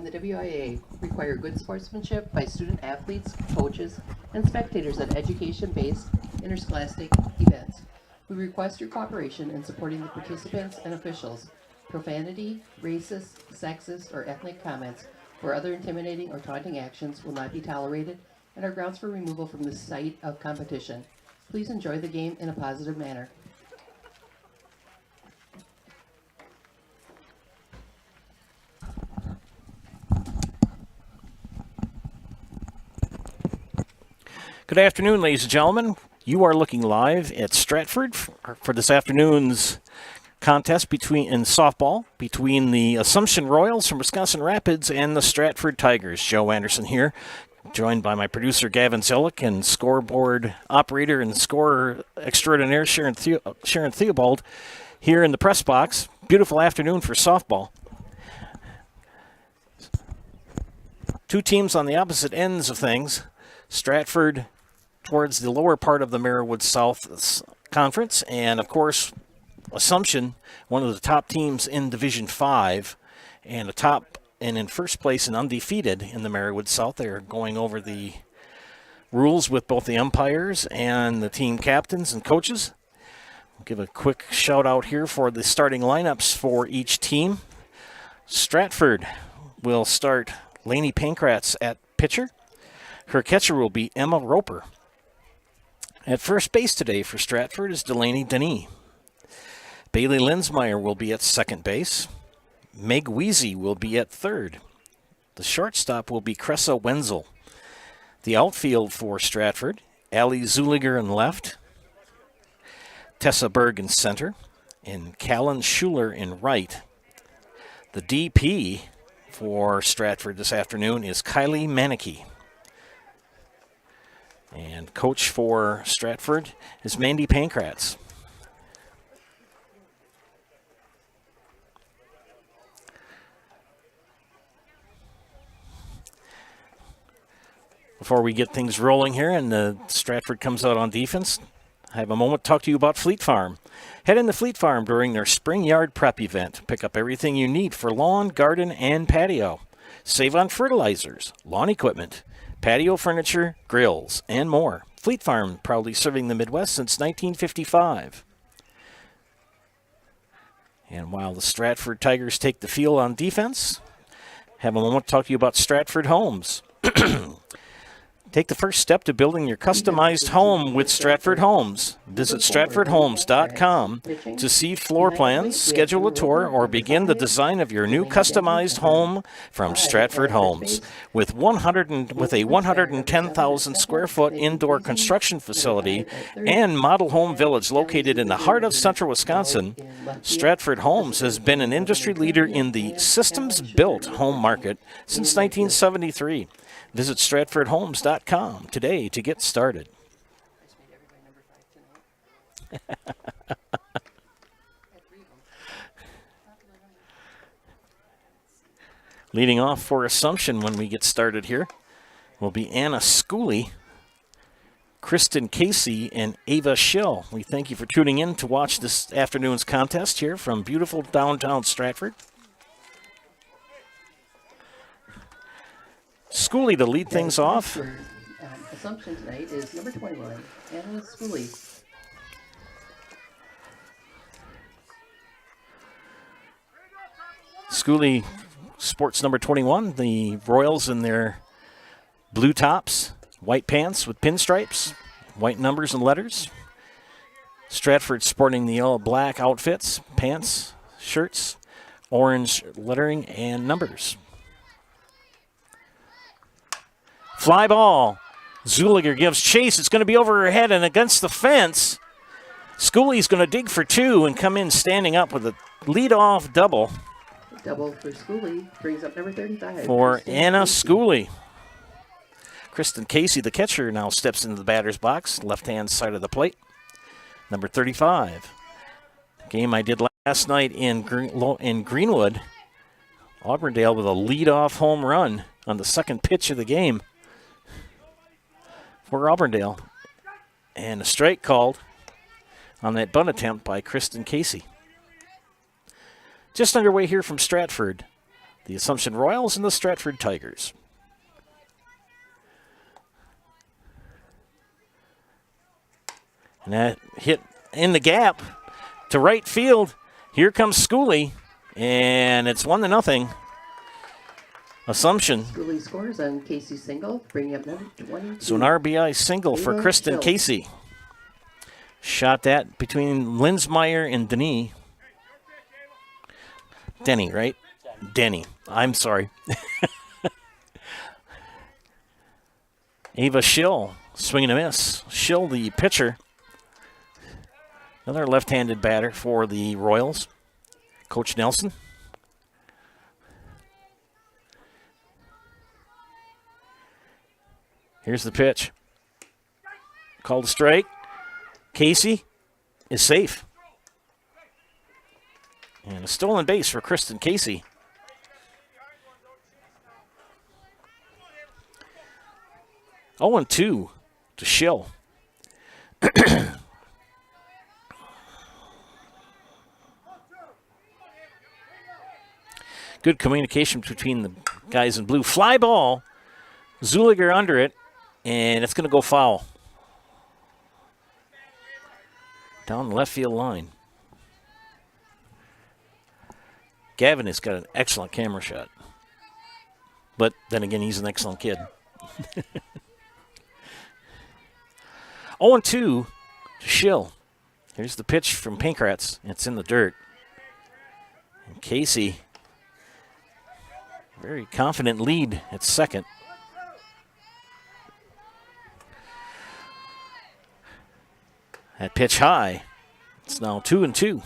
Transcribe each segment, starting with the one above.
and the WIAA require good sportsmanship by student athletes, coaches, and spectators at education-based interscholastic events. We request your cooperation in supporting the participants and officials. Profanity, racist, sexist, or ethnic comments or other intimidating or taunting actions will not be tolerated and are grounds for removal from the site of competition. Please enjoy the game in a positive manner. Good afternoon, ladies and gentlemen. You are looking live at Stratford for this afternoon's contest in softball between the Assumption Royals from Wisconsin Rapids and the Stratford Tigers. Joe Anderson here, joined by my producer Gavin Zellick and scoreboard operator and scorer extraordinaire Sharon Theobald here in the press box. Beautiful afternoon for softball. Two teams on the opposite ends of things. Stratford towards the lower part of the Merriwood South Conference, and of course Assumption, one of the top teams in Division 5, and in first place and undefeated in the Merriwood South. They're going over the rules with both the umpires and the team captains and coaches. I'll give a quick shout out here for the starting lineups for each team. Stratford will start Lainey Pankratz at pitcher. Her catcher will be Emma Roper. At first base today for Stratford is Delaney Denis. Bailey Linsmeyer will be at second base. Meg Weezy will be at third. The shortstop will be Cressa Wenzel. The outfield for Stratford, Allie Zuliger in left, Tessa Berg in center, and Callan Schuler in right. The DP for Stratford this afternoon is Kylie Manicky. And coach for Stratford is Mandy Pankratz. Before we get things rolling here and Stratford comes out on defense, I have a moment to talk to you about Fleet Farm. Head into Fleet Farm during their Spring Yard Prep event. Pick up everything you need for lawn, garden, and patio. Save on fertilizers, lawn equipment, patio furniture, grills, and more. Fleet Farm, proudly serving the Midwest since 1955. And while the Stratford Tigers take the field on defense, have a moment to talk to you about Stratford Homes. Take the first step to building your customized home with Stratford Homes. Visit stratfordhomes.com to see floor plans, schedule a tour, or begin the design of your new customized home from Stratford Homes. With a 110,000 square foot indoor construction facility and model home village located in the heart of central Wisconsin, Stratford Homes has been an industry leader in the systems-built home market since 1973. Visit stratfordhomes.com today to get started. Leading off for Assumption when we get started here will be Anna Schooley, Kristen Casey, and Ava Schill. We thank you for tuning in to watch this afternoon's contest here from beautiful downtown Stratford. Schooley to lead things off. Assumption tonight is number 21, Anna Schooley. Schooley sports number 21. The Royals in their blue tops, white pants with pinstripes, white numbers and letters. Stratford sporting the yellow-black outfits, pants, shirts, orange lettering, and numbers. Fly ball. Zuliger gives chase. It's going to be over her head and against the fence. Schooley's going to dig for two and come in standing up with a lead-off double. Double for Schooley brings up number 35. For Anna Schooley. Kristen Casey, the catcher, now steps into the batter's box, left-hand side of the plate. Number 35. Game I did last night in Greenwood. Auburndale with a lead-off home run on the second pitch of the game for Auburndale. And a strike called on that bunt attempt by Kristen Casey. Just underway here from Stratford. the Assumption Royals and the Stratford Tigers. And that hit in the gap to right field. Here comes Schooley, and it's 1-0. Assumption. Schooley scores on Casey's single, bringing up number 22. So an RBI single for Kristen Casey. Shot that between Linsmeyer and Denny, right? Denny. I'm sorry. Ava Schill, swing and a miss. Schill, the pitcher. Another left-handed batter for the Royals. Coach Nelson. Here's the pitch. Called a strike. Casey is safe. And a stolen base for Kristen Casey. Oh, and 2 to Schill. Good communication between the guys in blue. Fly ball. Zuliger under it, and it's going to go foul. Down the left field line. Gavin has got an excellent camera shot. But then again, he's an excellent kid. 0-2 to Schill. Here's the pitch from Pankratz. It's in the dirt. And Casey, very confident lead at second. That pitch high. It's now 2-2.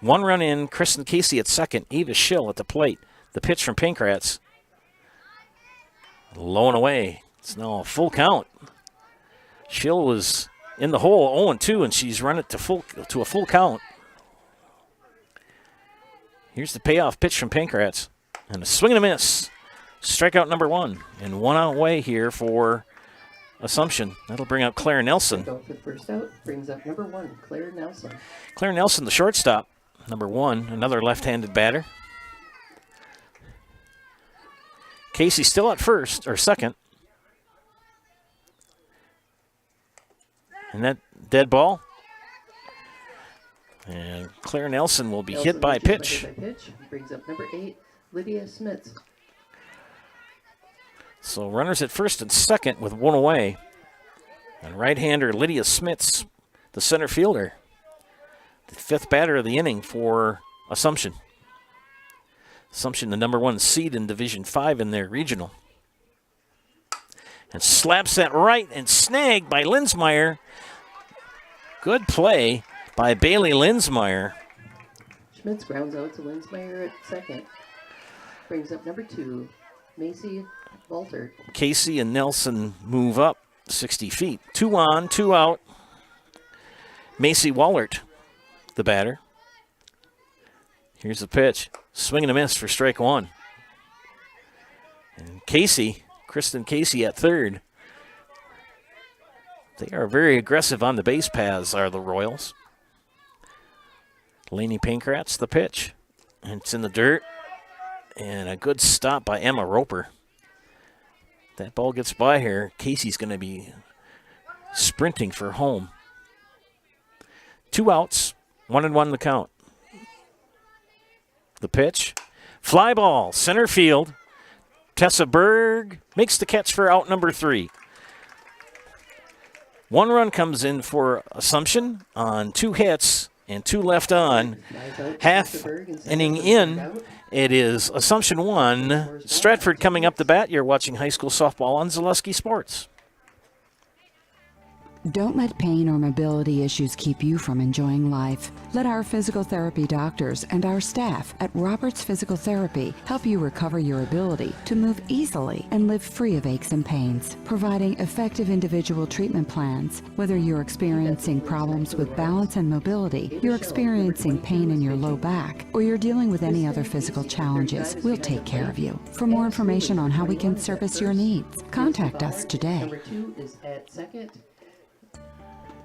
One run in, Kristen Casey at second, Eva Schill at the plate. The pitch from Pankratz. Low and away. It's now a full count. Schill was in the hole 0-2, and she's run it to a full count. Here's the payoff pitch from Pankratz. And a swing and a miss. Strikeout number 1. And 1 out away here for Assumption. That'll bring up Claire Nelson. Go for the first out. Brings up number 1, Claire Nelson. Claire Nelson, the shortstop. Number 1, another left-handed batter. Casey still at first, or second. And that dead ball. And Claire Nelson will be hit by a pitch. Brings up number 8, Lydia Smith. So runners at first and second with 1 away. And right-hander Lydia Smits, the center fielder. The 5th batter of the inning for Assumption. Assumption, the number 1 seed in Division 5 in their regional. And slaps that right and snagged by Linsmeyer. Good play by Bailey Linsmeyer. Schmitz grounds out to Linsmeyer at second. Brings up number 2, Macy Walter. Casey and Nelson move up 60 feet. 2 on, 2 out. Macy Wallert, the batter. Here's the pitch. Swing and a miss for strike 1. And Casey, Kristen Casey at third. They are very aggressive on the base paths, are the Royals. Lainey Pankratz, the pitch. And it's in the dirt. And a good stop by Emma Roper. That ball gets by here. Casey's going to be sprinting for home. 2 outs, 1-1 the count. The pitch. Fly ball, center field. Tessa Berg makes the catch for out number 3. 1 run comes in for Assumption on 2 hits and 2 left on. Half inning in, it is Assumption 1. Stratford coming up the bat. You're watching high school softball on Zaleski Sports. Don't let pain or mobility issues keep you from enjoying life. Let our physical therapy doctors and our staff at Roberts Physical Therapy help you recover your ability to move easily and live free of aches and pains, providing effective individual treatment plans. Whether you're experiencing problems with balance and mobility, you're experiencing pain in your low back, or you're dealing with any other physical challenges, we'll take care of you. For more information on how we can service your needs, contact us today. Number 2 is at second.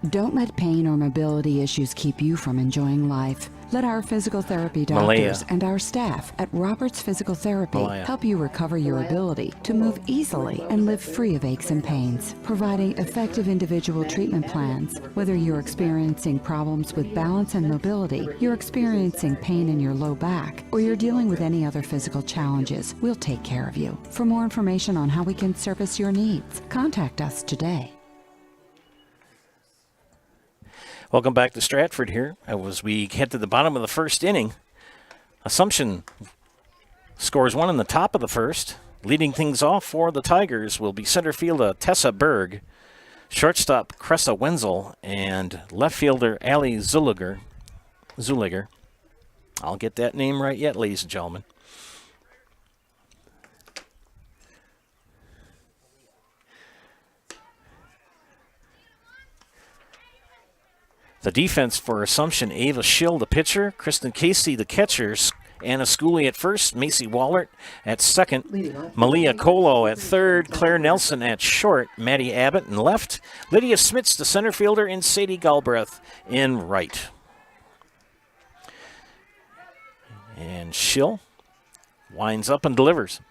Don't let pain or mobility issues keep you from enjoying life. Let our physical therapy doctors and our staff at Roberts Physical Therapy help you recover your ability to move easily and live free of aches and pains, providing effective individual treatment plans. Whether you're experiencing problems with balance and mobility, you're experiencing pain in your low back, or you're dealing with any other physical challenges, we'll take care of you. For more information on how we can service your needs, contact us today. Welcome back to Stratford here. As we head to the bottom of the first inning, Assumption scores one in the top of the first. Leading things off for the Tigers will be center fielder Tessa Berg, shortstop Cressa Wenzel, and left fielder Allie Zuliger. I'll get that name right yet, ladies and gentlemen. The defense for Assumption, Ava Schill, the pitcher, Kristen Casey, the catchers, Anna Schooley at first, Macy Wallert at second, Malia Colo at third, Claire Nelson at short, Maddie Abbott in left, Lydia Smits, the center fielder, and Sadie Galbraith in right. And Schill winds up and delivers.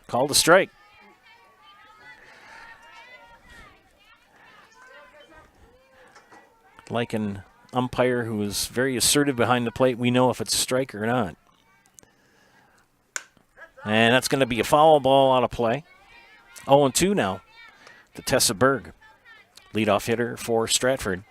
Called a strike. Like an umpire who is very assertive behind the plate, we know if it's a strike or not. And that's going to be a foul ball out of play. 0-2 now to Tessa Berg, leadoff hitter for Stratford.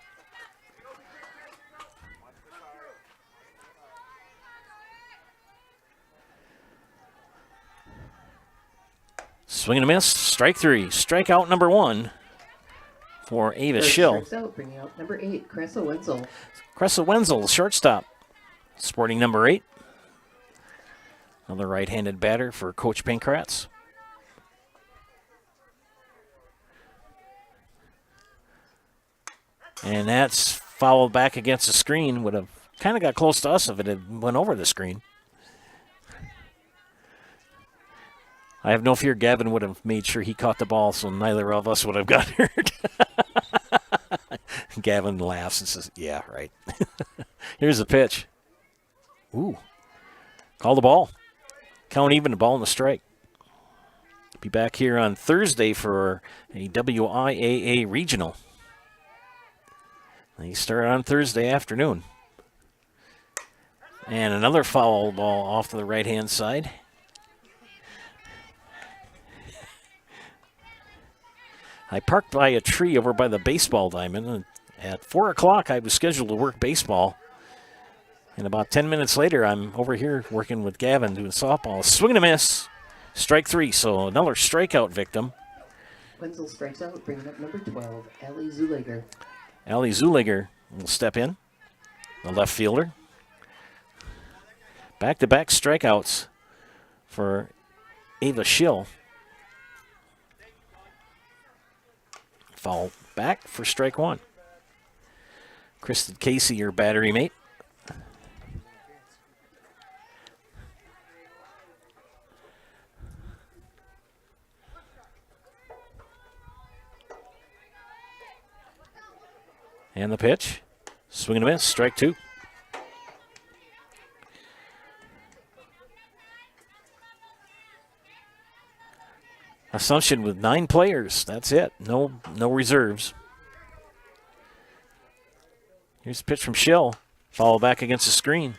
Swing and a miss, strike three. Strikeout number one for Ava Schill. Out, bringing out number 8, Cressa Wenzel. Cressa Wenzel, shortstop, sporting number 8. Another right-handed batter for Coach Pankratz. And that's fouled back against the screen. Would have kind of got close to us if it had went over the screen. I have no fear Gavin would have made sure he caught the ball, so neither of us would have got hurt. Gavin laughs and says, yeah, right. Here's the pitch. Ooh. Call the ball. Count even, the ball and the strike. Be back here on Thursday for a WIAA regional. They start on Thursday afternoon. And another foul ball off to the right-hand side. I parked by a tree over by the baseball diamond, and at 4 o'clock I was scheduled to work baseball. And about 10 minutes later, I'm over here working with Gavin doing softball. Swing and a miss. Strike three, so another strikeout victim. Wenzel strikes out, bringing up number 12, Allie Zuliger. Allie Zuliger will step in, the left fielder. Back-to-back strikeouts for Ava Schill. Foul back for strike one. Kristen Casey, your battery mate. And the pitch. Swing and a miss. Strike two. Assumption with 9 players. That's it. No reserves. Here's a pitch from Schill. Follow back against the screen.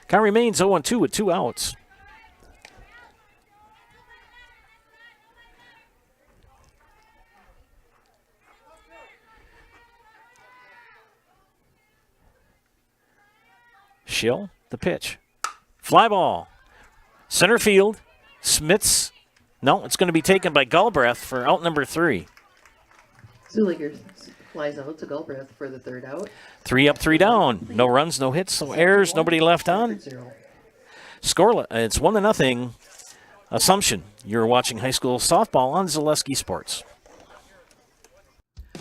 Count remains 0-2 with 2 outs. Schill, the pitch. Fly ball. Center field. Smits. No, it's going to be taken by Galbraith for out number 3. Zuliger flies out to Galbraith for the third out. 3 up, 3 down. No runs, no hits, no errors, nobody left on. Score, it's 1-0. Assumption. You're watching high school softball on Zaleski Sports.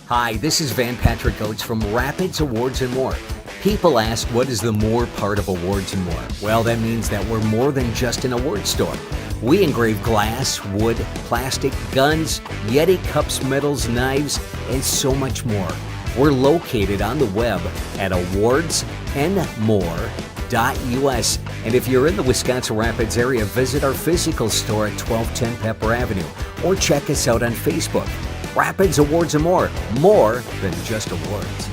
Hi, this is Van Patrick Oates from Rapids Awards and More. People ask, what is the more part of Awards and More? Well, that means that we're more than just an award store. We engrave glass, wood, plastic, guns, Yeti cups, medals, knives, and so much more. We're located on the web at awardsandmore.us. And if you're in the Wisconsin Rapids area, visit our physical store at 1210 Pepper Avenue or check us out on Facebook. Rapids Awards and More than just awards.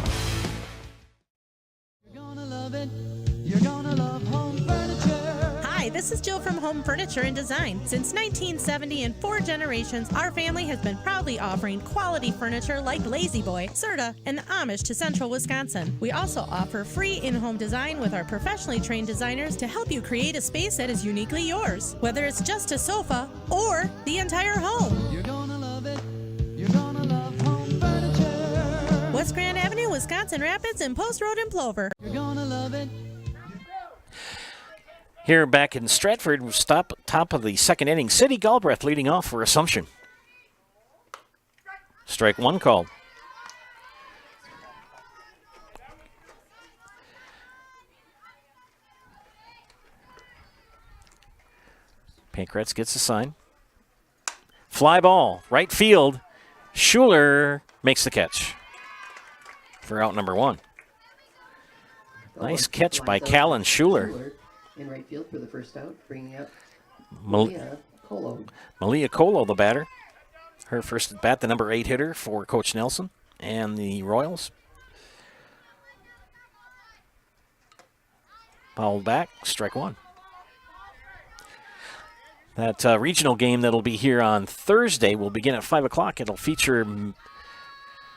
Hi, this is Jill from Home Furniture and Design. Since 1970 and 4 generations, our family has been proudly offering quality furniture like Lazy Boy, Serta, and Amish to Central Wisconsin. We also offer free in-home design with our professionally trained designers to help you create a space that is uniquely yours, whether it's just a sofa or the entire home. You're gonna love it. You're gonna love Home Furniture. West Grand Avenue, Wisconsin Rapids, and Post Road in Plover. You're gonna love it. Here back in Stratford, top of the second inning. City Galbraith leading off for Assumption. Strike one called. Pankratz gets a sign. Fly ball, right field. Schuler makes the catch for out number one. Nice catch by Callan Schuler. In right field for the first out, bringing up Malia Colo. Colo, the batter. Her first at bat, the number 8 hitter for Coach Nelson and the Royals. Fouled back, strike one. That regional game that'll be here on Thursday will begin at 5 o'clock. It'll feature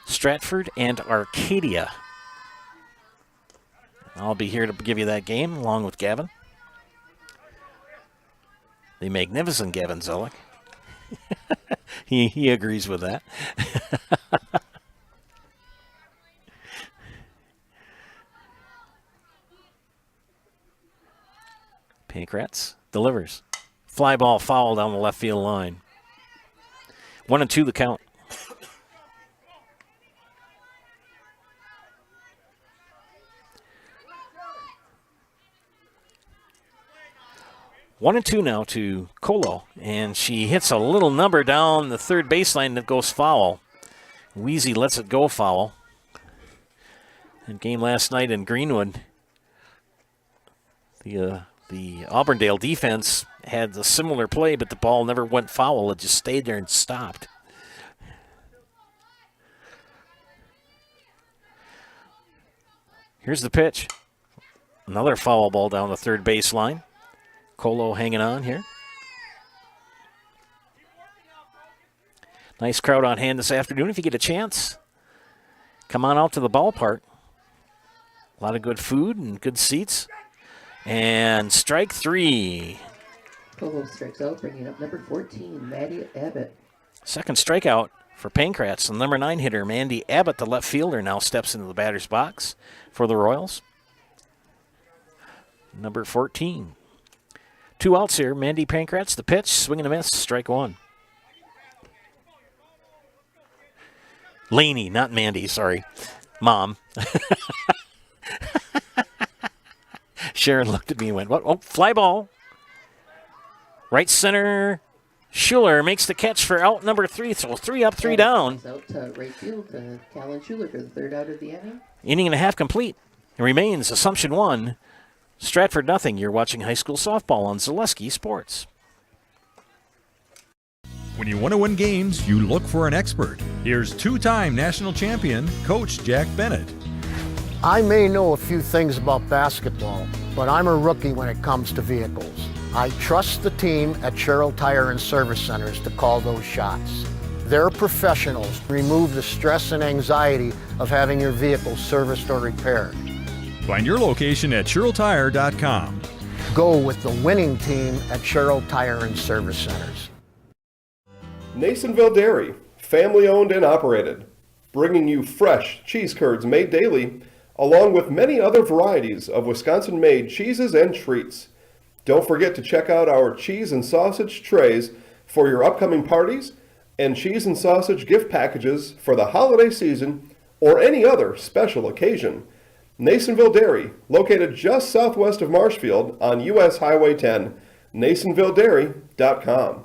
Stratford and Arcadia. I'll be here to give you that game along with Gavin. The magnificent Gavin Zellick. he agrees with that. Pankratz delivers. Fly ball foul down the left field line. 1-2 the count. One and two now to Colo, and she hits a little number down the third baseline that goes foul. Wheezy lets it go foul. And game last night in Greenwood, the Auburndale defense had a similar play, but the ball never went foul. It just stayed there and stopped. Here's the pitch. Another foul ball down the third baseline. Colo hanging on here. Nice crowd on hand this afternoon. If you get a chance, come on out to the ballpark. A lot of good food and good seats. And strike three. Colo strikes out, bringing up number 14, Maddie Abbott. Second strikeout for Pankratz. The number 9 hitter, Mandy Abbott, the left fielder, now steps into the batter's box for the Royals. Number 14. 2 outs here. Mandy Pankratz, the pitch, swing and a miss, strike one. Laney, not Mandy, sorry. Mom. Sharon looked at me and went, what? Oh, fly ball. Right center. Schuler makes the catch for out number 3. So 3 up, 3 down. Out to right field to Callan Schuler for the third out of the inning. Inning and a half complete. It remains Assumption 1. Stratford nothing. You're watching high school softball on Zaleski Sports. When you want to win games, you look for an expert. Here's 2-time national champion, Coach Jack Bennett. I may know a few things about basketball, but I'm a rookie when it comes to vehicles. I trust the team at Sherrill Tire and Service Centers to call those shots. They're professionals. Remove the stress and anxiety of having your vehicle serviced or repaired. Find your location at SherrillTire.com. Go with the winning team at Sherrill Tire and Service Centers. Nasonville Dairy, family owned and operated, bringing you fresh cheese curds made daily, along with many other varieties of Wisconsin-made cheeses and treats. Don't forget to check out our cheese and sausage trays for your upcoming parties and cheese and sausage gift packages for the holiday season or any other special occasion. Nasonville Dairy, located just southwest of Marshfield on US Highway 10, NasonvilleDairy.com.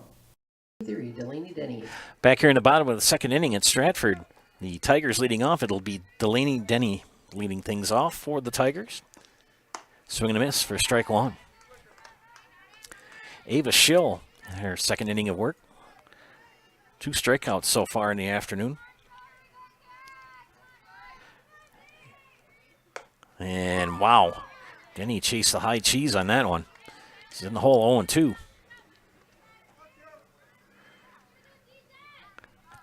3, Delaney Denny. Back here in the bottom of the second inning at Stratford, the Tigers leading off. It'll be Delaney Denny leading things off for the Tigers. Swing and a miss for strike one. Ava Schill, her second inning of work. 2 strikeouts so far in the afternoon. And wow, Denny chased the high cheese on that one. She's in the hole 0-2.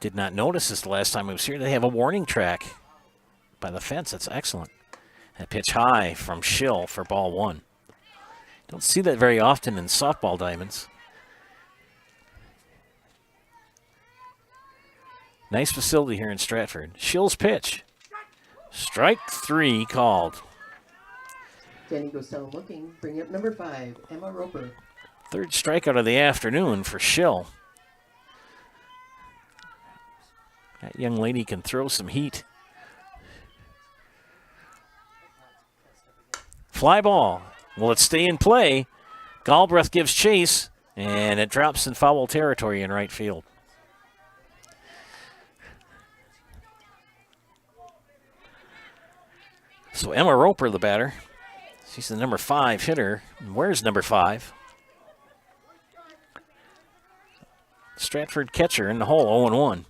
Did not notice this the last time I was here. They have a warning track by the fence. That's excellent. That pitch high from Schill for ball 1. Don't see that very often in softball diamonds. Nice facility here in Stratford. Schill's pitch. Strike 3 called. Denny goes down looking. Bring up number 5, Emma Roper. 3rd strikeout of the afternoon for Schill. That young lady can throw some heat. Fly ball. Will it stay in play? Galbraith gives chase, and it drops in foul territory in right field. So Emma Roper, the batter. She's the number 5 hitter. And where's number 5? Stratford catcher in the hole, 0-1.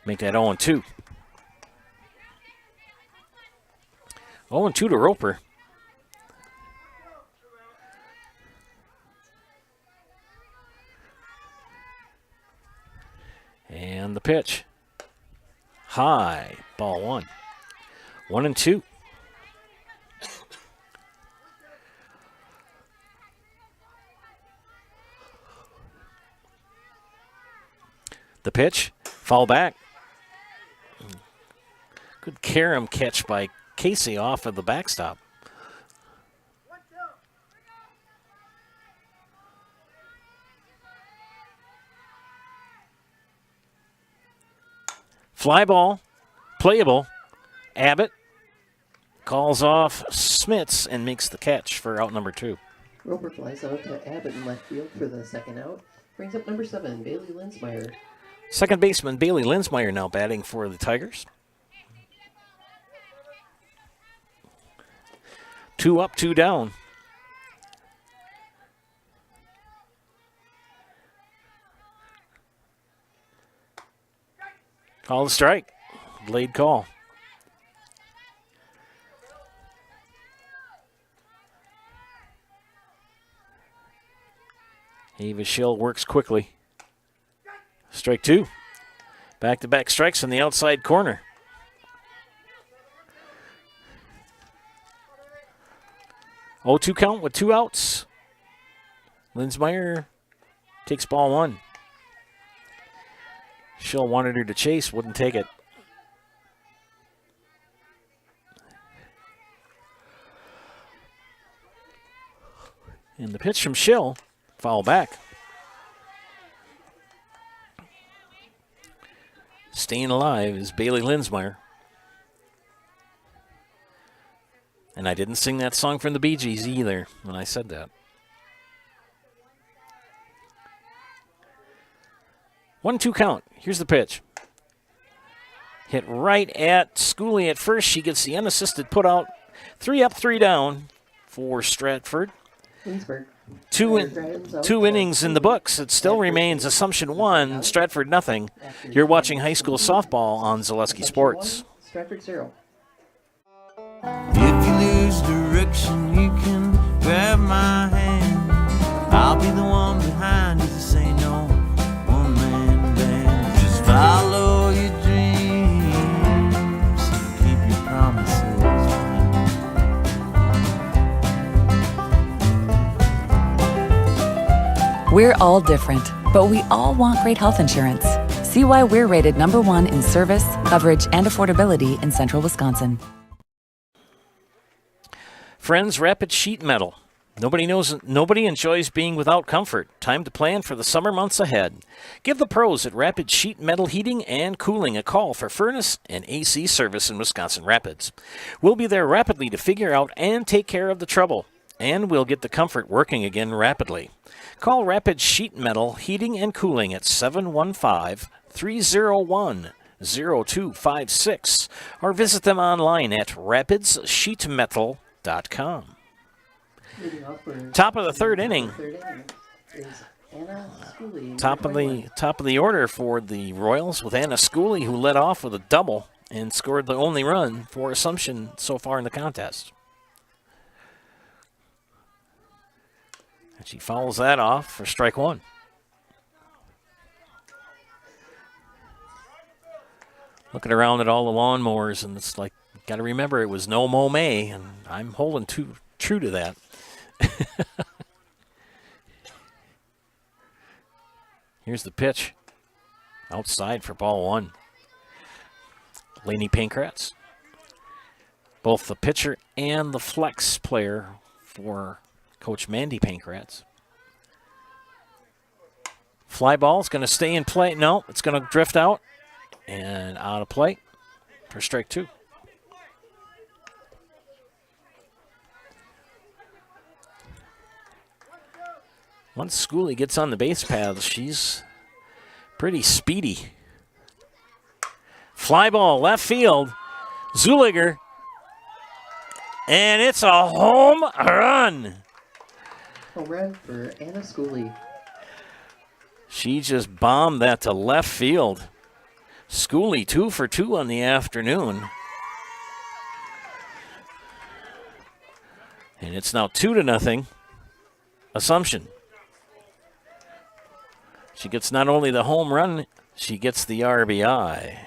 Make that 0-2. 0-2 to Roper. And the pitch. High, ball 1. 1-2. The pitch, foul back. Good carom catch by Casey off of the backstop. Fly ball, playable. Abbott calls off Smits and makes the catch for out number 2. Roper flies out to Abbott in left field for the second out. Brings up number 7, Bailey Linsmeyer. Second baseman Bailey Linsmeyer now batting for the Tigers. 2 up, 2 down. Call the strike. Blade call. Ava Schill works quickly. Strike 2. Back-to-back strikes from the outside corner. Oh, 2 count with 2 outs. Linsmeyer takes ball 1. Schill wanted her to chase, wouldn't take it. And the pitch from Schill, foul back. Staying alive is Bailey Linsmeyer. And I didn't sing that song from the Bee Gees either when I said that. 1-2 count. Here's the pitch. Hit right at Schooley at first. She gets the unassisted put out. 3 up, 3 down for Stratford. Winsberg. Two innings in the books. It still remains Assumption 1, Stratford nothing. You're watching high school softball on Zaleski Sports. Stratford 0. If you lose direction, you can grab my hand. I'll be the one behind you to say no. One man band. Just follow your dreams. Keep your promises. We're all different, but we all want great health insurance. See why we're rated number 1 in service, coverage, and affordability in central Wisconsin. Friends, Rapid Sheet Metal. Nobody enjoys being without comfort. Time to plan for the summer months ahead. Give the pros at Rapid Sheet Metal Heating and Cooling a call for furnace and AC service in Wisconsin Rapids. We'll be there rapidly to figure out and take care of the trouble. and we'll get the comfort working again rapidly. Call Rapid Sheet Metal Heating and Cooling at 715-301-0256 or visit them online at rapidssheetmetal.com. Top of the third inning. Top of the order for the Royals with Anna Schooley, who led off with a double and scored the only run for Assumption so far in the contest. And she fouls that off for strike one. Looking around at all the lawnmowers, and it's like, got to remember it was no Mow May, and I'm holding true to that. Here's the pitch. Outside for ball one. Lainey Pankratz. Both the pitcher and the flex player for Coach Mandy Pankratz. Fly ball is going to stay in play. No, it's going to drift out and out of play for strike two. Once Schooley gets on the base paths, she's pretty speedy. Fly ball, left field. Zuliger. And it's a home run. Home run for Anna Schooley. She just bombed that to left field. Schooley 2 for 2 on the afternoon. And it's now 2-0. Assumption. She gets not only the home run, she gets the RBI.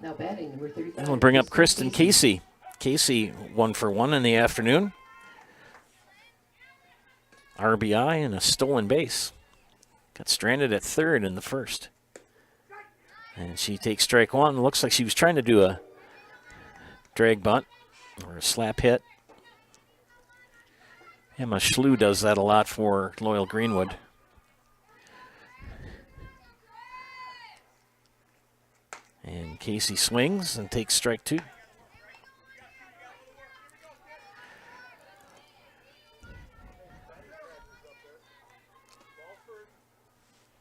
Now batting, number 35. We'll bring up Kristen Casey. Casey 1 for 1 in the afternoon. RBI and a stolen base. Got stranded at third in the first. And she takes strike one. Looks like she was trying to do a drag bunt or a slap hit. Emma Schlew does that a lot for Loyal Greenwood. And Casey swings and takes strike two.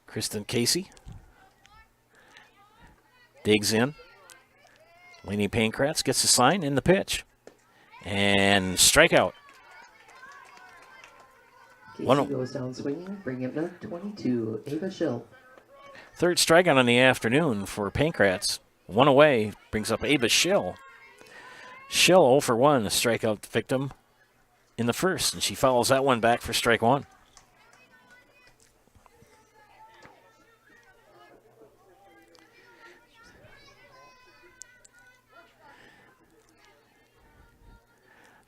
Kristen Casey digs in. Lainey Pankratz gets a sign in the pitch. And strikeout. Casey goes down swinging, bringing up number 22, Ava Schill. Third strikeout on the afternoon for Pankratz. One away brings up Ava Schill. Schill 0 for 1, a strikeout victim in the first, and she follows that one back for strike one.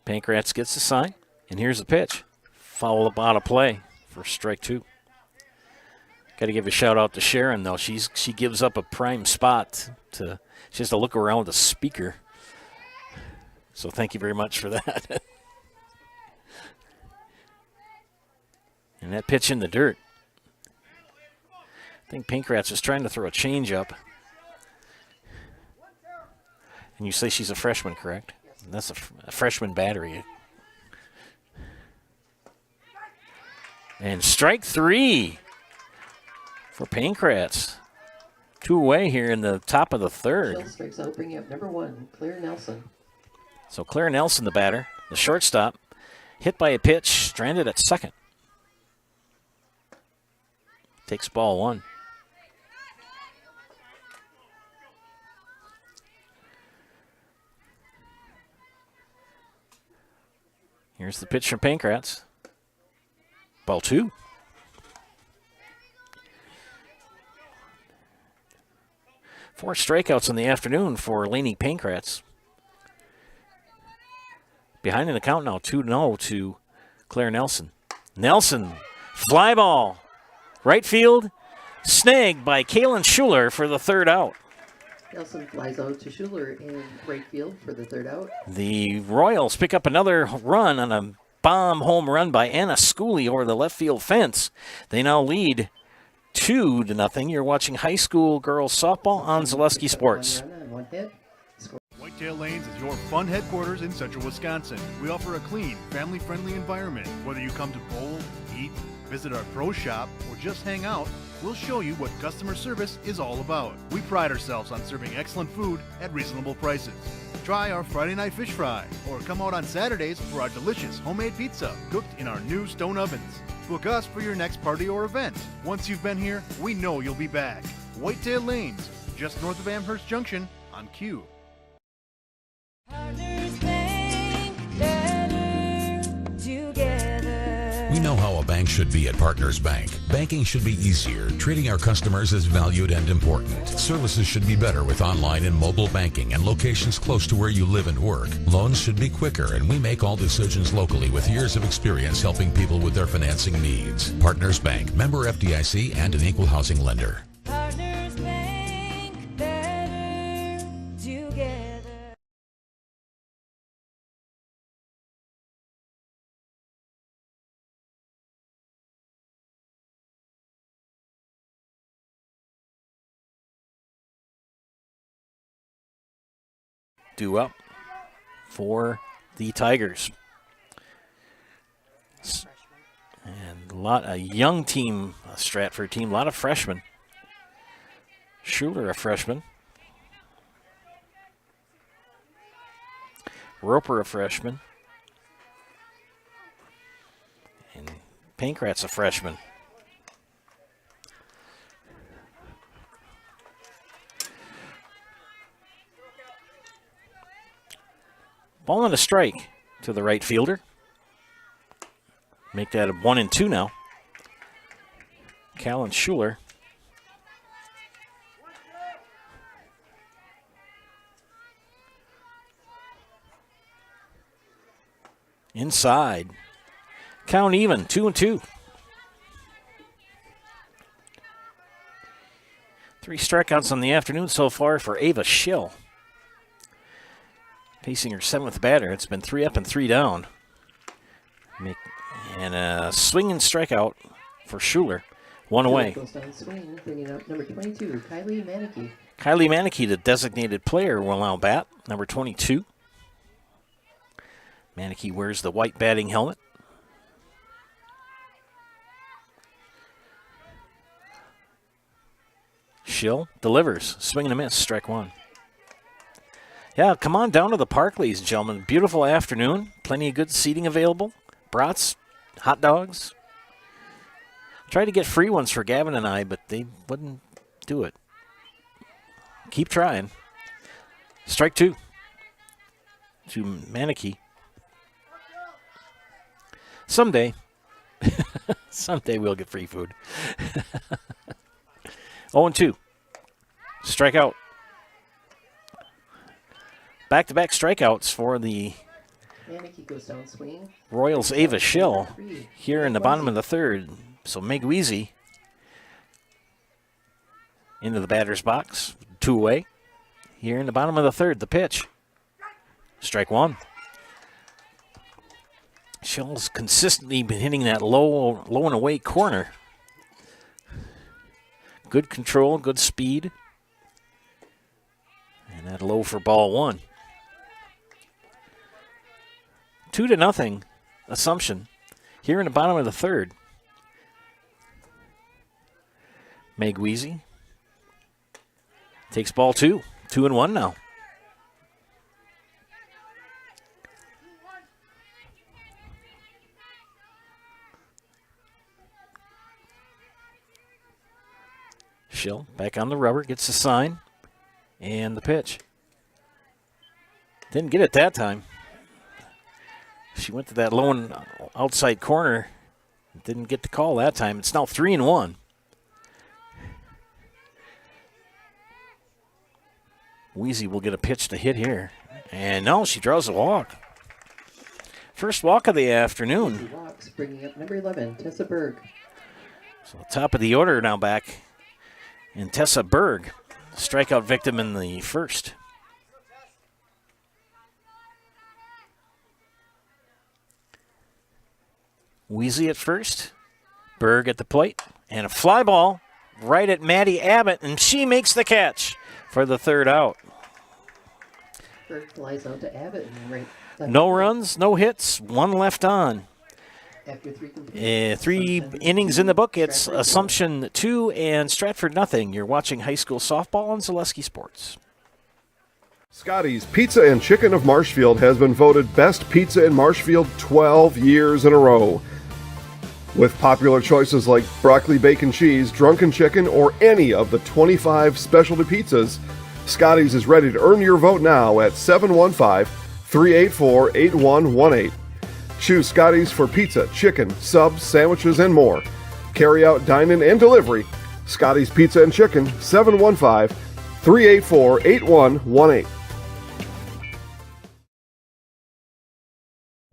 Pankratz gets the sign, and here's the pitch. Foul up out of play for strike two. Got to give a shout out to Sharon though. She gives up a prime spot to. She has to look around the speaker. So thank you very much for that. And that pitch in the dirt. I think Pankratz is trying to throw a changeup. And you say she's a freshman, correct? That's a freshman battery. And strike three for Pankratz. Two away here in the top of the third. Schill strikes out, bringing up number 1, Claire Nelson. So Claire Nelson, the batter, the shortstop, hit by a pitch, stranded at second. Takes ball one. Here's the pitch from Pankratz. Ball two. Four strikeouts in the afternoon for Lainey Pankratz. Behind in the count now, 2-0 to Claire Nelson. Nelson, fly ball. Right field, snagged by Kaylin Schuler for the third out. Nelson flies out to Schuler in right field for the third out. The Royals pick up another run on a bomb home run by Anna Schooley over the left field fence. They now lead 2-0. You're watching high school girls softball on Zaleski Sports. One hit. White Whitetail Lanes is your fun headquarters in central Wisconsin. We offer a clean, family-friendly environment. Whether you come to bowl, eat, visit our pro shop, or just hang out, we'll show you what customer service is all about. We pride ourselves on serving excellent food at reasonable prices. Try our Friday night fish fry, or come out on Saturdays for our delicious homemade pizza cooked in our new stone ovens. Book us for your next party or event. Once you've been here, we know you'll be back. Whitetail Lanes, just north of Amherst Junction on Q. We know how a bank should be at Partners Bank. Banking should be easier, treating our customers as valued and important. Services should be better with online and mobile banking and locations close to where you live and work. Loans should be quicker, and we make all decisions locally with years of experience helping people with their financing needs. Partners Bank, member FDIC, and an equal housing lender. Partners Bank, better together. Due up for the Tigers. And a young team, a Stratford team, a lot of freshmen. Schuler, a freshman. Roper, a freshman. And Pankratz, a freshman. Ball on a strike to the right fielder. Make that a 1-2 now. Callan Schuler. Inside. Count even, 2-2. 3 strikeouts on the afternoon so far for Ava Schill. Facing her 7th batter. It's been 3 up and 3 down. And a swinging strikeout for Schuler. 1 away. Goes down swing, bringing up number 22, Kylie Manicky. Kylie Manicky, the designated player, will now bat. Number 22. Manicky wears the white batting helmet. Schill delivers. Swing and a miss. Strike 1. Yeah, come on down to the park, ladies and gentlemen. Beautiful afternoon. Plenty of good seating available. Brats, hot dogs. Tried to get free ones for Gavin and I, but they wouldn't do it. Keep trying. Strike 2 to Manicky. Someday. Someday we'll get free food. 0-2. Strikeout. Back-to-back strikeouts for the Manicky goes down swing. Royals' Ava Schill here in the bottom of the third. So Megweezy into the batter's box. 2 away. Here in the bottom of the third, the pitch. Strike 1. Schill's consistently been hitting that low and away corner. Good control, good speed. And that low for ball 1. 2-0 Assumption here in the bottom of the third. Megweezy takes ball 2. 2-1 now. Schill back on the rubber, gets the sign, and the pitch. Didn't get it that time. She went to that low and outside corner. Didn't get the call that time. It's now 3-1. Weezy will get a pitch to hit here. And no, she draws a walk. First walk of the afternoon. Walks, bringing up number 11, Tessa Berg. So top of the order now back. And Tessa Berg, strikeout victim in the first. Weezy at first, Berg at the plate, and a fly ball right at Maddie Abbott, and she makes the catch for the third out. Burke flies out to Abbott. And right No runs, no hits, one left on. after 3 complete. 3 Assumption innings 2, in the book. It's Stratford 0. Assumption 2 and Stratford nothing. You're watching high school softball on Zaleski Sports. Scotty's Pizza and Chicken of Marshfield has been voted best pizza in Marshfield 12 years in a row. With popular choices like broccoli bacon cheese, drunken chicken, or any of the 25 specialty pizzas, Scotty's is ready to earn your vote now at 715-384-8118. Choose Scotty's for pizza, chicken, subs, sandwiches, and more. Carry out, dine-in, and delivery. Scotty's Pizza and Chicken, 715-384-8118.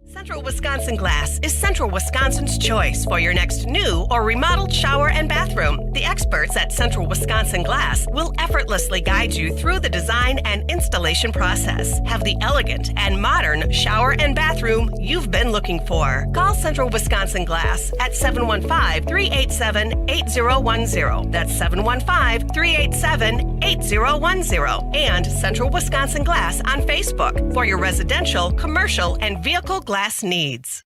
Central Wisconsin Glass is Central Wisconsin's choice for your next new or remodeled shower and bathroom. The experts at Central Wisconsin Glass will effortlessly guide you through the design and installation process. Have the elegant and modern shower and bathroom you've been looking for. Call Central Wisconsin Glass at 715-387-8010. That's 715-387-8010. And Central Wisconsin Glass on Facebook for your residential, commercial, and vehicle glass needs.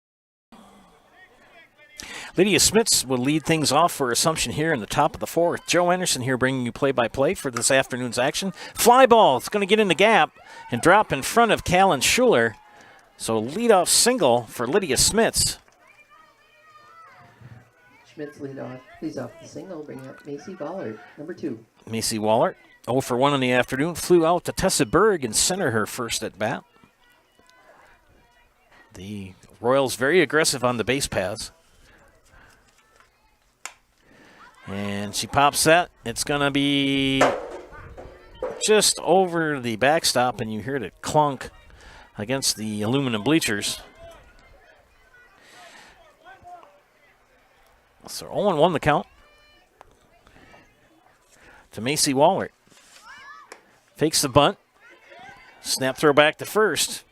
Lydia Smits will lead things off for Assumption here in the top of the 4th. Joe Anderson here bringing you play-by-play for this afternoon's action. Fly ball. It's going to get in the gap and drop in front of Callan Schuler. So leadoff single for Lydia Smits. Schmitz leads off the single, bringing up Macy Ballard, number 2. Macy Wallert, 0 for 1 in the afternoon, flew out to Tessa Berg and center her first at bat. The Royals very aggressive on the base paths. And she pops that. It's going to be just over the backstop, and you hear it clunk against the aluminum bleachers. So 0-1 the count to Macy Wallert. Fakes the bunt. Snap throw back to first.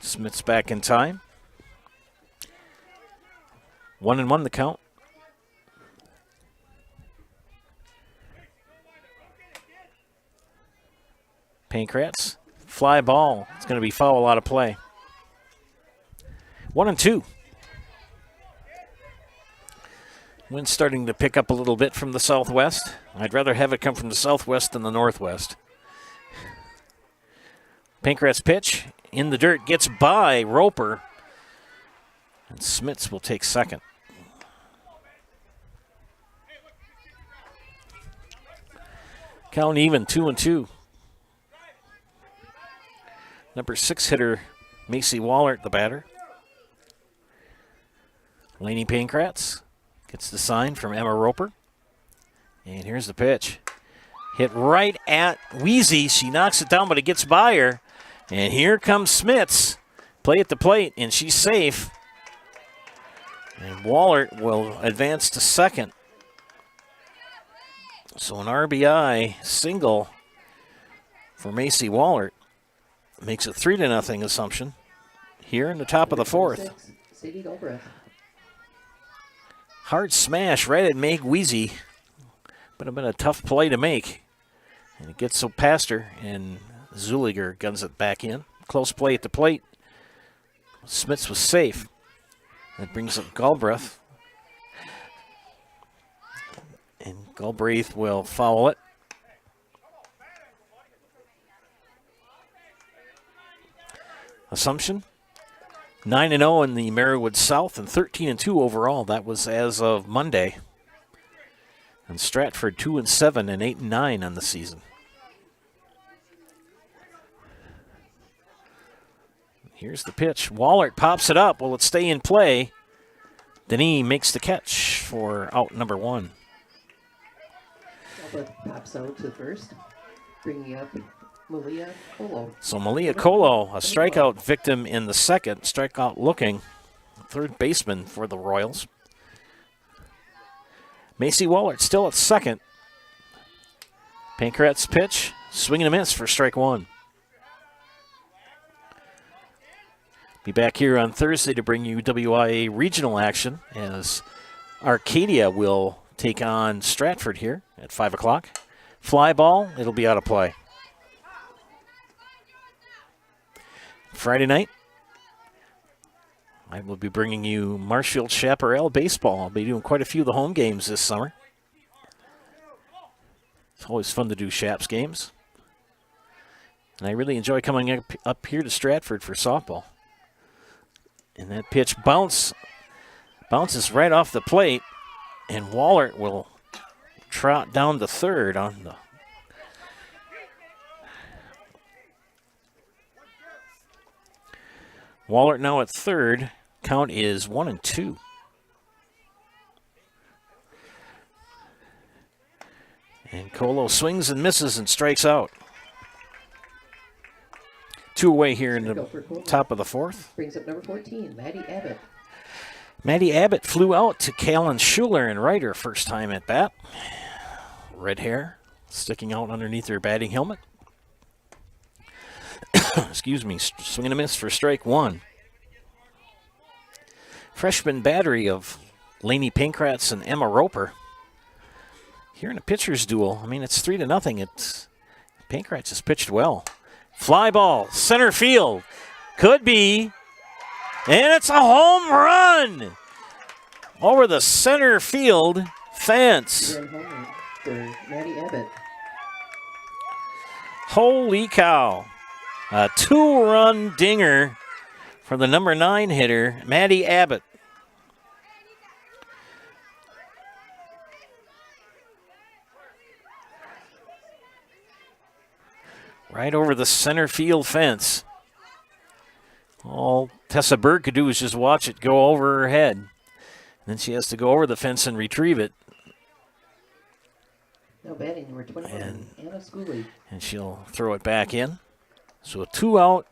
Smith's back in time. 1-1 the count. Pancratz. Fly ball. It's going to be foul out of play. 1-2. Wind's starting to pick up a little bit from the southwest. I'd rather have it come from the southwest than the northwest. Pancratz pitch in the dirt, gets by Roper. And Smits will take second. Count even, 2-2. Number 6 hitter, Macy Wallert, the batter. Lainey Pancratz gets the sign from Emma Roper. And here's the pitch. Hit right at Wheezy. She knocks it down, but it gets by her. And here comes Smits. Play at the plate, and she's safe. And Wallert will advance to second. So an RBI single for Macy Wallert makes it 3-0 Assumption here in the top of the 4th. Sadie Galbraith. Hard smash right at Meg Wheezy. Would have been a tough play to make. And it gets so past her, and Zuliger guns it back in. Close play at the plate. Smits was safe. That brings up Galbraith. And Galbraith will foul it. Assumption 9-0 in the Marywood South and 13-2 overall. That was as of Monday. And Stratford 2-7 and 8-9 on the season. Here's the pitch. Wallert pops it up. Will it stay in play? Denis makes the catch for out number 1. Galbraith pops out to first, bringing up Malia Colo. So Malia Colo, a strikeout victim in the second, strikeout looking third baseman for the Royals. Macy Wallert still at second. Pancratz pitch, swing and a miss for strike 1. Be back here on Thursday to bring you WIAA regional action as Arcadia will take on Stratford here at 5 o'clock. Fly ball, it'll be out of play. Friday night, I will be bringing you Marshfield Chaparral baseball. I'll be doing quite a few of the home games this summer. It's always fun to do Chaps games. And I really enjoy coming up here to Stratford for softball. And that pitch bounces right off the plate, and Wallert will trot down to third on the Wallert now at third. Count is 1-2. And Colo swings and misses and strikes out. 2 away here in the top of the fourth. Brings up number 14, Maddie Abbott. Maddie Abbott flew out to Callan Schuler and right her first time at bat. Red hair sticking out underneath her batting helmet. Excuse me, swing and a miss for strike one. Freshman battery of Lainey Pankratz and Emma Roper. Here in a pitcher's duel, I mean, it's 3-0. It's Pankratz has pitched well. Fly ball, center field. Could be. And it's a home run over the center field fence. For Maddie Abbott. Holy cow. A 2-run dinger for the number 9 hitter, Maddie Abbott. Right over the center field fence. All Tessa Berg could do is just watch it go over her head. And then she has to go over the fence and retrieve it. Now batting number 21, Anna Schooley. And she'll throw it back in. So a 2-out,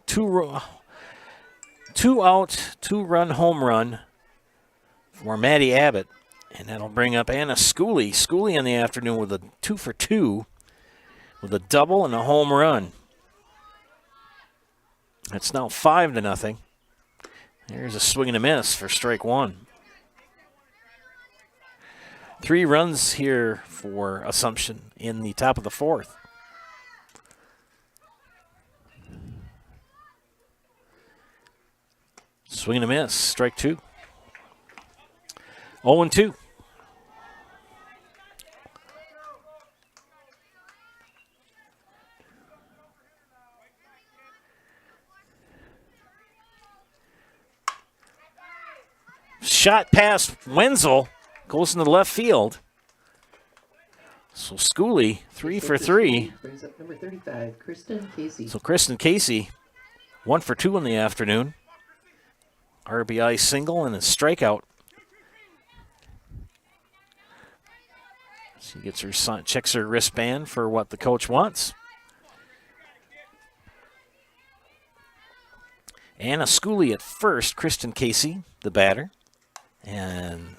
2-run home run for Maddie Abbott. And that'll bring up Anna Schooley. Schooley in the afternoon with a 2-for-2 with a double and a home run. It's now 5-0. There's a swing and a miss for strike one. 3 runs here for Assumption in the top of the fourth. Swing and a miss, strike two. 0-2. Shot past Wenzel, goes into the left field. So Schooley, 3 for 3. Brings up number 35, Kristen Casey. So Kristen Casey, 1 for 2 in the afternoon. RBI single and a strikeout. She gets her checks her wristband for what the coach wants. Anna Schooley at first, Kristen Casey, the batter. And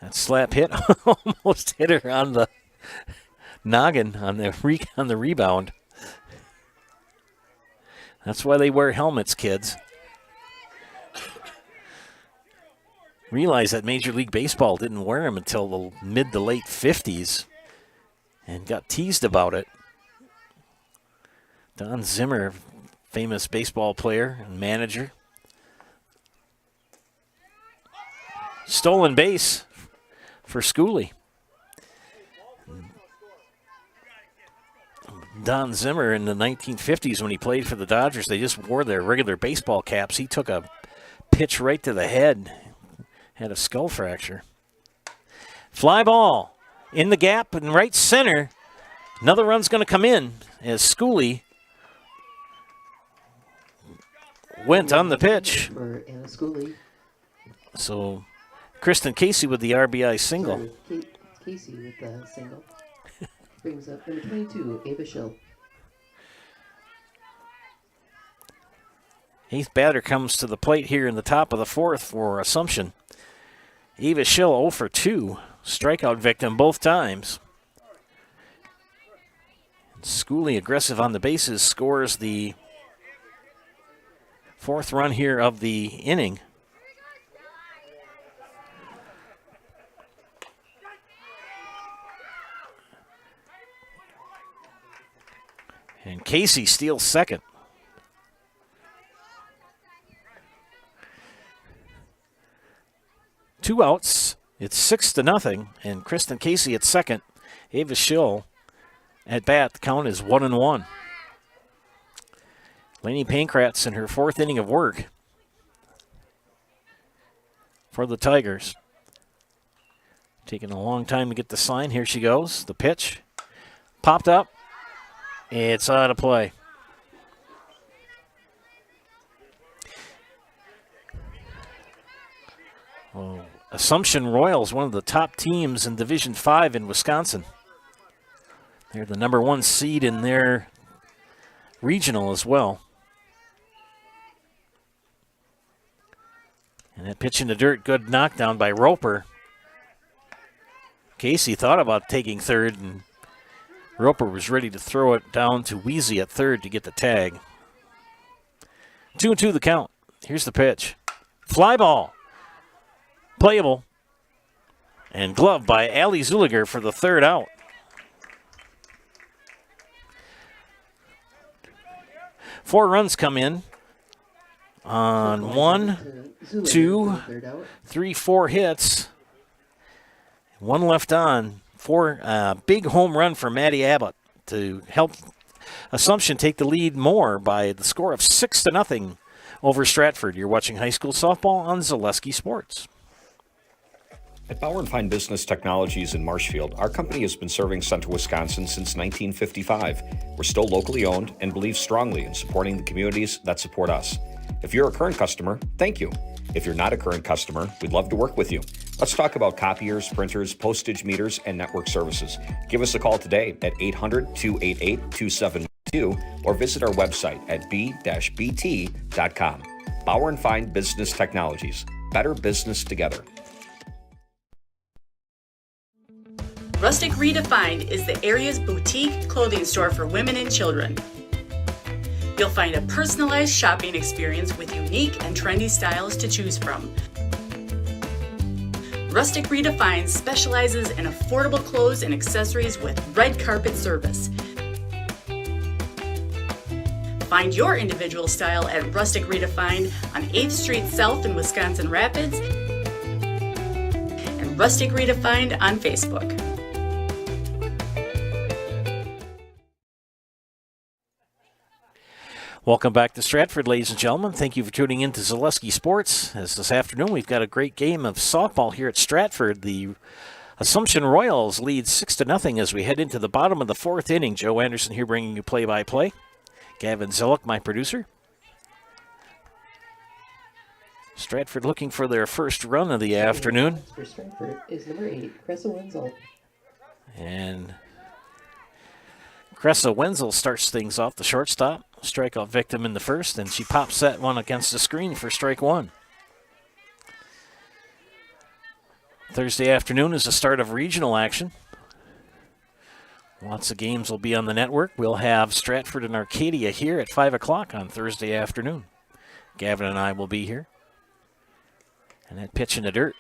that slap hit almost hit her on the noggin on the rebound. That's why they wear helmets, kids. Realize that Major League Baseball didn't wear them until the mid to late 50s and got teased about it. Don Zimmer, famous baseball player and manager. Stolen base for Schooley. Don Zimmer in the 1950s when he played for the Dodgers, they just wore their regular baseball caps. He took a pitch right to the head. Had a skull fracture. Fly ball in the gap in right center. Another run's going to come in as Schooley went on the pitch. For Anna Schooley. So Kristen Casey with the RBI single. Sorry, Casey with the single. Brings up number 22, Ava Schill. 8th batter comes to the plate here in the top of the fourth for Assumption. Eva Schill 0 for 2. Strikeout victim both times. Schooley aggressive on the bases, scores the 4th run here of the inning. And Casey steals second. Two outs. It's 6-0, and Kristen Casey at second. Ava Schill at bat. The count is 1-1. Lainey Pankratz in her fourth inning of work for the Tigers. Taking a long time to get the sign. Here she goes. The pitch. Popped up. It's out of play. Well, Assumption Royals, one of the top teams in Division 5 in Wisconsin. They're the number 1 seed in their regional as well. And that pitch in the dirt, good knockdown by Roper. Casey thought about taking third, and Roper was ready to throw it down to Weezy at third to get the tag. 2-2 the count. Here's the pitch. Fly ball. Playable. And gloved by Allie Zuliger for the third out. Four runs come in on 1, 2, 3, 4 hits. One left on. Big home run for Maddie Abbott to help Assumption take the lead more by the score of 6-0 over Stratford. You're watching high school softball on Zaleski Sports. At Bauer & Fine Business Technologies in Marshfield, our company has been serving Central Wisconsin since 1955. We're still locally owned and believe strongly in supporting the communities that support us. If you're a current customer, thank you. If you're not a current customer, we'd love to work with you. Let's talk about copiers, printers, postage meters, and network services. Give us a call today at 800-288-2712 or visit our website at b-bt.com. Bauer & Fine Business Technologies. Better business together. Rustic Redefined is the area's boutique clothing store for women and children. You'll find a personalized shopping experience with unique and trendy styles to choose from. Rustic Redefined specializes in affordable clothes and accessories with red carpet service. Find your individual style at Rustic Redefined on 8th Street South in Wisconsin Rapids and Rustic Redefined on Facebook. Welcome back to Stratford, ladies and gentlemen. Thank you for tuning in to Zaleski Sports. As this afternoon, we've got a great game of softball here at Stratford. The Assumption Royals lead 6-0 as we head into the bottom of the fourth inning. Joe Anderson here bringing you play-by-play. Gavin Zillick, my producer. Stratford looking for their first run of the afternoon. For Stratford is number 8, Cressa Wenzel. And Cressa Wenzel starts things off, the shortstop. Strikeout victim in the first, and she pops that one against the screen for strike one. Thursday afternoon is the start of regional action. Lots of games will be on the network. We'll have Stratford and Arcadia here at 5 o'clock on Thursday afternoon. Gavin and I will be here. And that pitch in the dirt.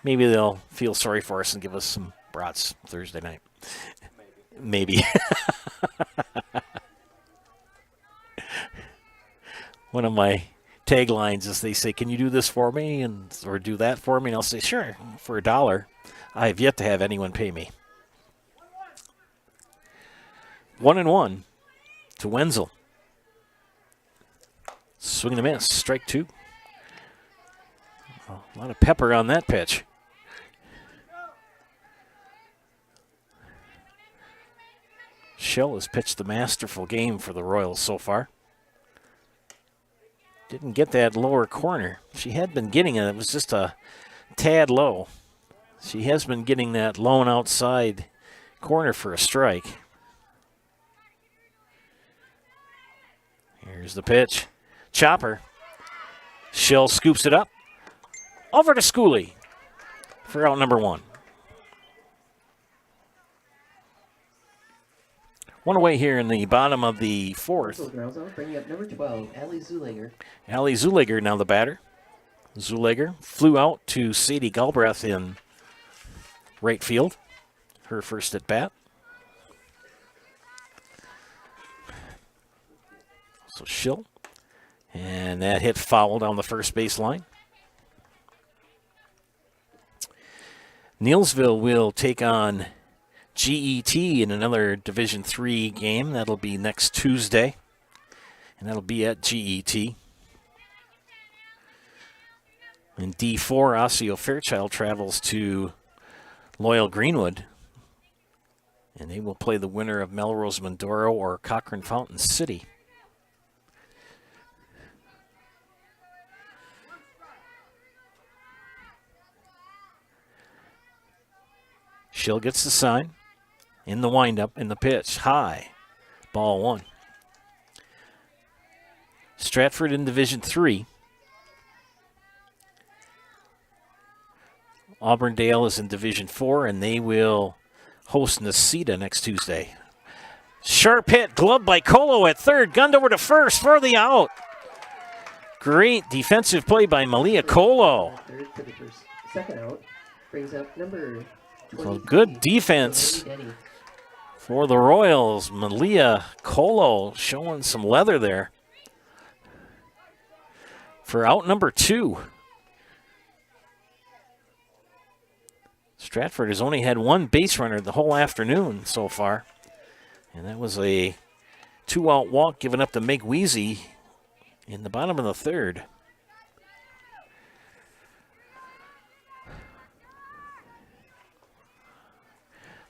Maybe they'll feel sorry for us and give us some brats Thursday night. Maybe. One of my taglines is they say, "Can you do this for me?" or "Do that for me?" And I'll say, "Sure, for $1. I have yet to have anyone pay me." 1-1 to Wenzel. Swing and a miss. Strike two. A lot of pepper on that pitch. Shell has pitched the masterful game for the Royals so far. Didn't get that lower corner. She had been getting it. It was just a tad low. She has been getting that lone outside corner for a strike. Here's the pitch. Chopper. Shell scoops it up. Over to Schooley for out number one. One away here in the bottom of the fourth. Bringing up number 12, Allie Zuliger. Allie Zuliger now the batter. Zuliger flew out to Sadie Galbraith in right field. Her first at bat. So Schill. And that hit foul down the first baseline. Neillsville will take on GET in another Division III game. That'll be next Tuesday. And that'll be at GET. In D4, Osseo Fairchild travels to Loyal Greenwood. And they will play the winner of Melrose Mindoro or Cochrane Fountain City. Schill gets the sign. In the windup, in the pitch. High. Ball 1. Stratford in Division 3. Auburndale is in Division 4, and they will host Necedah next Tuesday. Sharp hit, gloved by Colo at third, gunned over to first for the out. Great defensive play by Malia Colo. Third for the second out brings up number 20. So good defense for the Royals. Malia Colo showing some leather there for out number 2. Stratford has only had one base runner the whole afternoon so far. And that was a 2-out walk given up to Meg Weezy in the bottom of the third.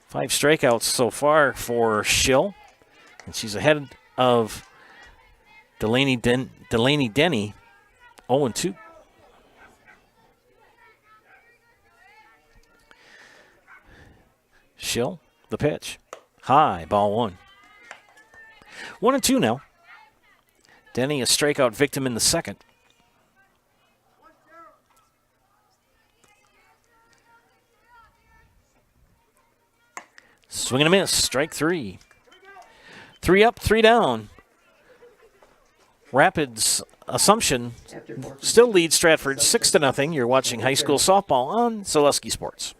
Five strikeouts so far for Schill. And she's ahead of Delaney Denny, 0-2. Schill, the pitch. High, ball 1. 1-2 now. Denny, a strikeout victim in the second. Swing and a miss, strike 3. 3 up, 3 down. Rapids Assumption still leads Stratford 6-0. You're watching high school softball on Zaleski Sports.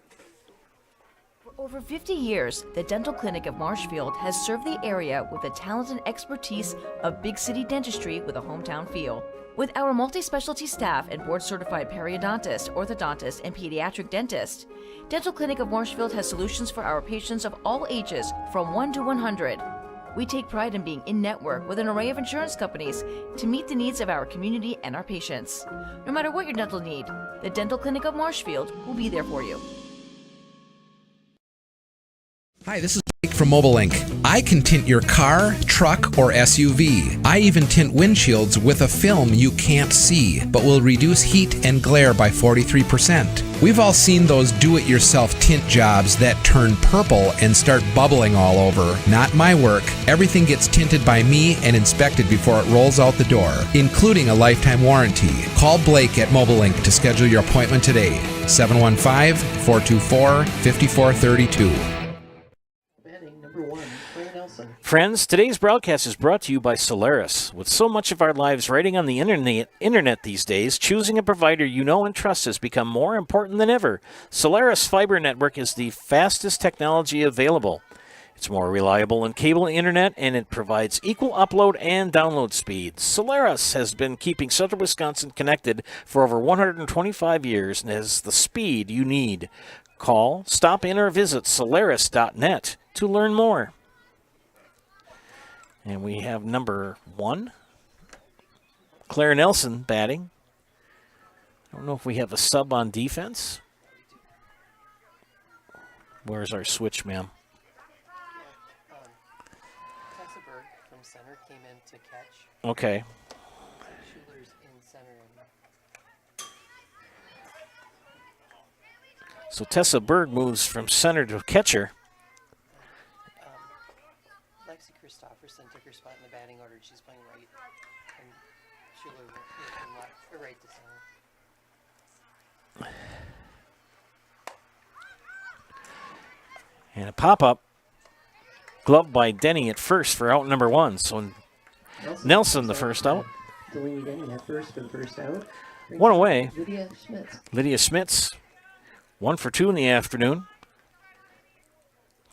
Over 50 years, the Dental Clinic of Marshfield has served the area with the talent and expertise of big city dentistry with a hometown feel. With our multi-specialty staff and board-certified periodontist, orthodontist, and pediatric dentist, Dental Clinic of Marshfield has solutions for our patients of all ages from 1 to 100. We take pride in being in-network with an array of insurance companies to meet the needs of our community and our patients. No matter what your dental need, the Dental Clinic of Marshfield will be there for you. Hi, this is Mike from Mobile Link. I can tint your car, truck, or SUV. I even tint windshields with a film you can't see, but will reduce heat and glare by 43%. We've all seen those do-it-yourself tint jobs that turn purple and start bubbling all over. Not my work. Everything gets tinted by me and inspected before it rolls out the door, including a lifetime warranty. Call Blake at Mobile Link to schedule your appointment today. 715-424-5432. Friends, today's broadcast is brought to you by Solaris. With so much of our lives riding on the internet these days, choosing a provider you know and trust has become more important than ever. Solaris Fiber Network is the fastest technology available. It's more reliable than cable internet, and it provides equal upload and download speeds. Solaris has been keeping Central Wisconsin connected for over 125 years and has the speed you need. Call, stop in, or visit Solaris.net to learn more. And we have number 1, Claire Nelson batting. I don't know if we have a sub on defense. Where's our switch, ma'am? Tessa Berg from center came in to catch. Okay. Schuler's in center. So Tessa Berg moves from center to catcher. Christopherson took her spot in the batting order. She's playing right, and Schuler went from left or right to center. And a pop-up, gloved by Denny at first for out number 1. So Nelson the first out. Delaney Denny at first for the first out. One away. Lydia Schmitz. Lydia Schmitz, 1 for 2 in the afternoon.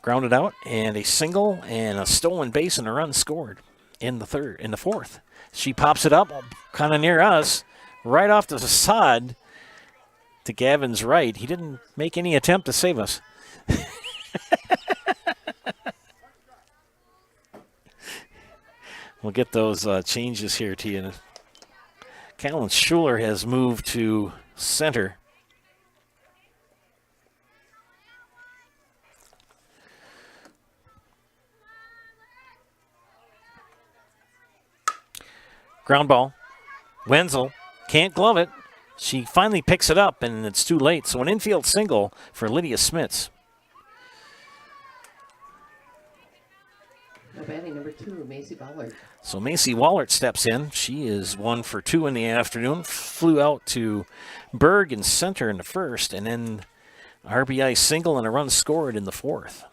Grounded out, and a single, and a stolen base, and a run scored. in the fourth. She pops it up kind of near us, right off the facade to Gavin's right. He didn't make any attempt to save us. We'll get those changes here to you. Callan Schuler has moved to center. Ground ball. Wenzel can't glove it. She finally picks it up, and it's too late. So an infield single for Lydia Smits. Now batting number 2, Macy Ballard. So Macy Wallert steps in. She is 1 for 2 in the afternoon. Flew out to Berg in center in the first, and then RBI single and a run scored in the fourth.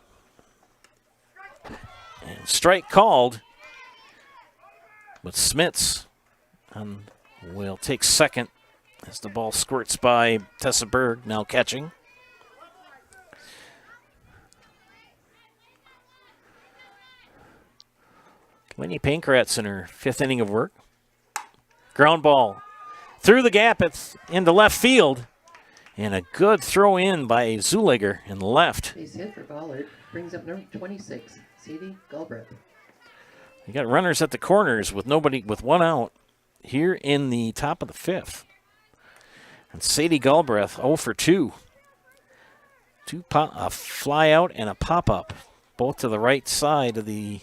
And strike called, but Smits will take second as the ball squirts by Tessa Berg, now catching. Winnie Pankratz in her 5th inning of work. Ground ball through the gap into left field. And a good throw in by Zuliger in left. Base hit for Ballard. Brings up number 26, Sadie Galbraith. You got runners at the corners with one out here in the top of the 5th. And Sadie Galbraith 0 for 2. A fly out and a pop-up, both to the right side of the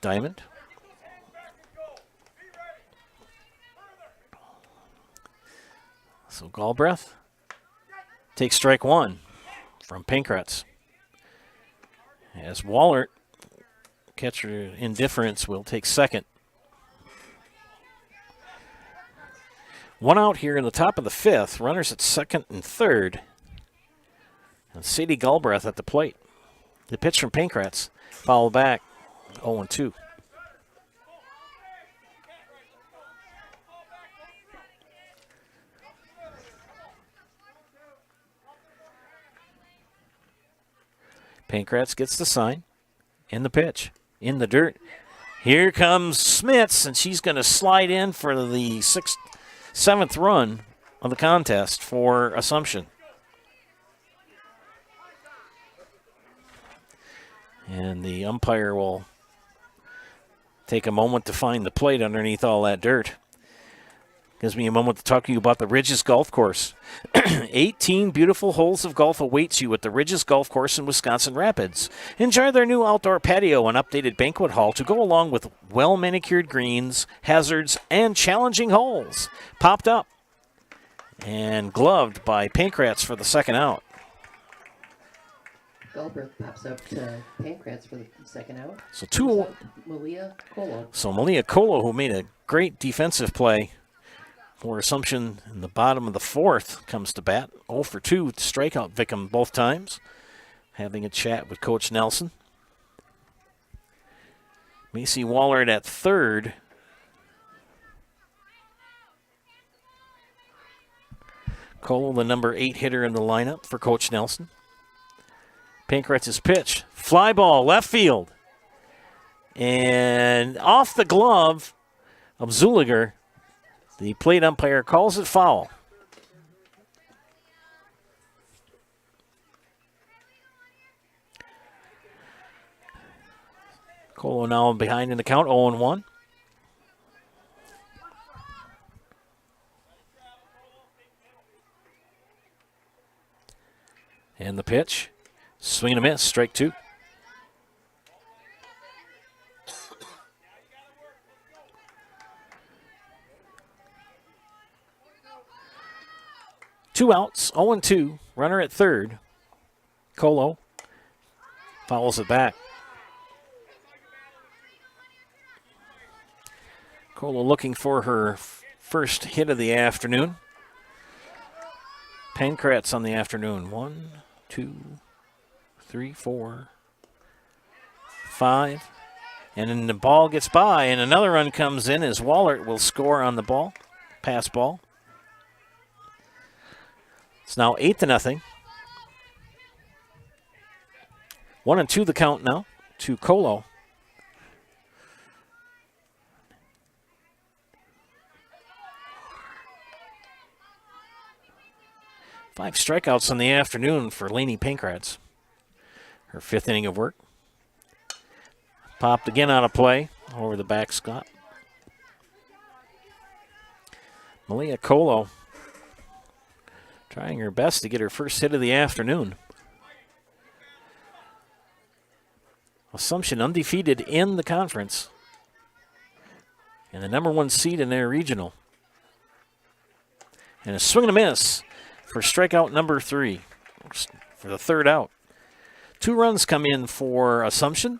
diamond. So Galbraith takes strike 1 from Pankratz. As Wallert, catcher indifference, will take second. 1 out here in the top of the 5th. Runners at second and third. And Sadie Galbraith at the plate. The pitch from Pankratz. Foul back. 0-2. Pankratz gets the sign. In the pitch. In the dirt. Here comes Smits, and she's going to slide in for the 7th run of the contest for Assumption. And the umpire will take a moment to find the plate underneath all that dirt. Gives me a moment to talk to you about the Ridges Golf Course. 18 beautiful holes of golf awaits you at the Ridges Golf Course in Wisconsin Rapids. Enjoy their new outdoor patio and updated banquet hall to go along with well-manicured greens, hazards, and challenging holes. Popped up and gloved by Pankratz for the second out. Galbraith pops up to Pankratz for the second out. So Malia Colo. So Malia Colo, who made a great defensive play for Assumption in the bottom of the 4th, comes to bat. 0 for 2, strikeout victim both times. Having a chat with Coach Nelson. Macy Wallard at third. Cole, the number 8 hitter in the lineup for Coach Nelson. Pankratz's pitch. Fly ball, left field. And off the glove of Zuliger, the plate umpire calls it foul. Colo now behind in the count, 0-1. And the pitch. Swing and a miss, strike 2. Two outs, 0-2. Runner at third. Colo fouls it back. Colo looking for her first hit of the afternoon. Pankratz on the afternoon. 1, 2, 3, 4, 5. And then the ball gets by, and another run comes in as Wallert will score on the ball. Pass ball. It's now 8-0. 1-2 the count now to Colo. 5 strikeouts in the afternoon for Lainey Pankratz. Her 5th inning of work. Popped again on a play over the backstop. Malia Colo trying her best to get her first hit of the afternoon. Assumption undefeated in the conference. And the number 1 seed in their regional. And a swing and a miss for strikeout number 3 for the 3rd out. 2 runs come in for Assumption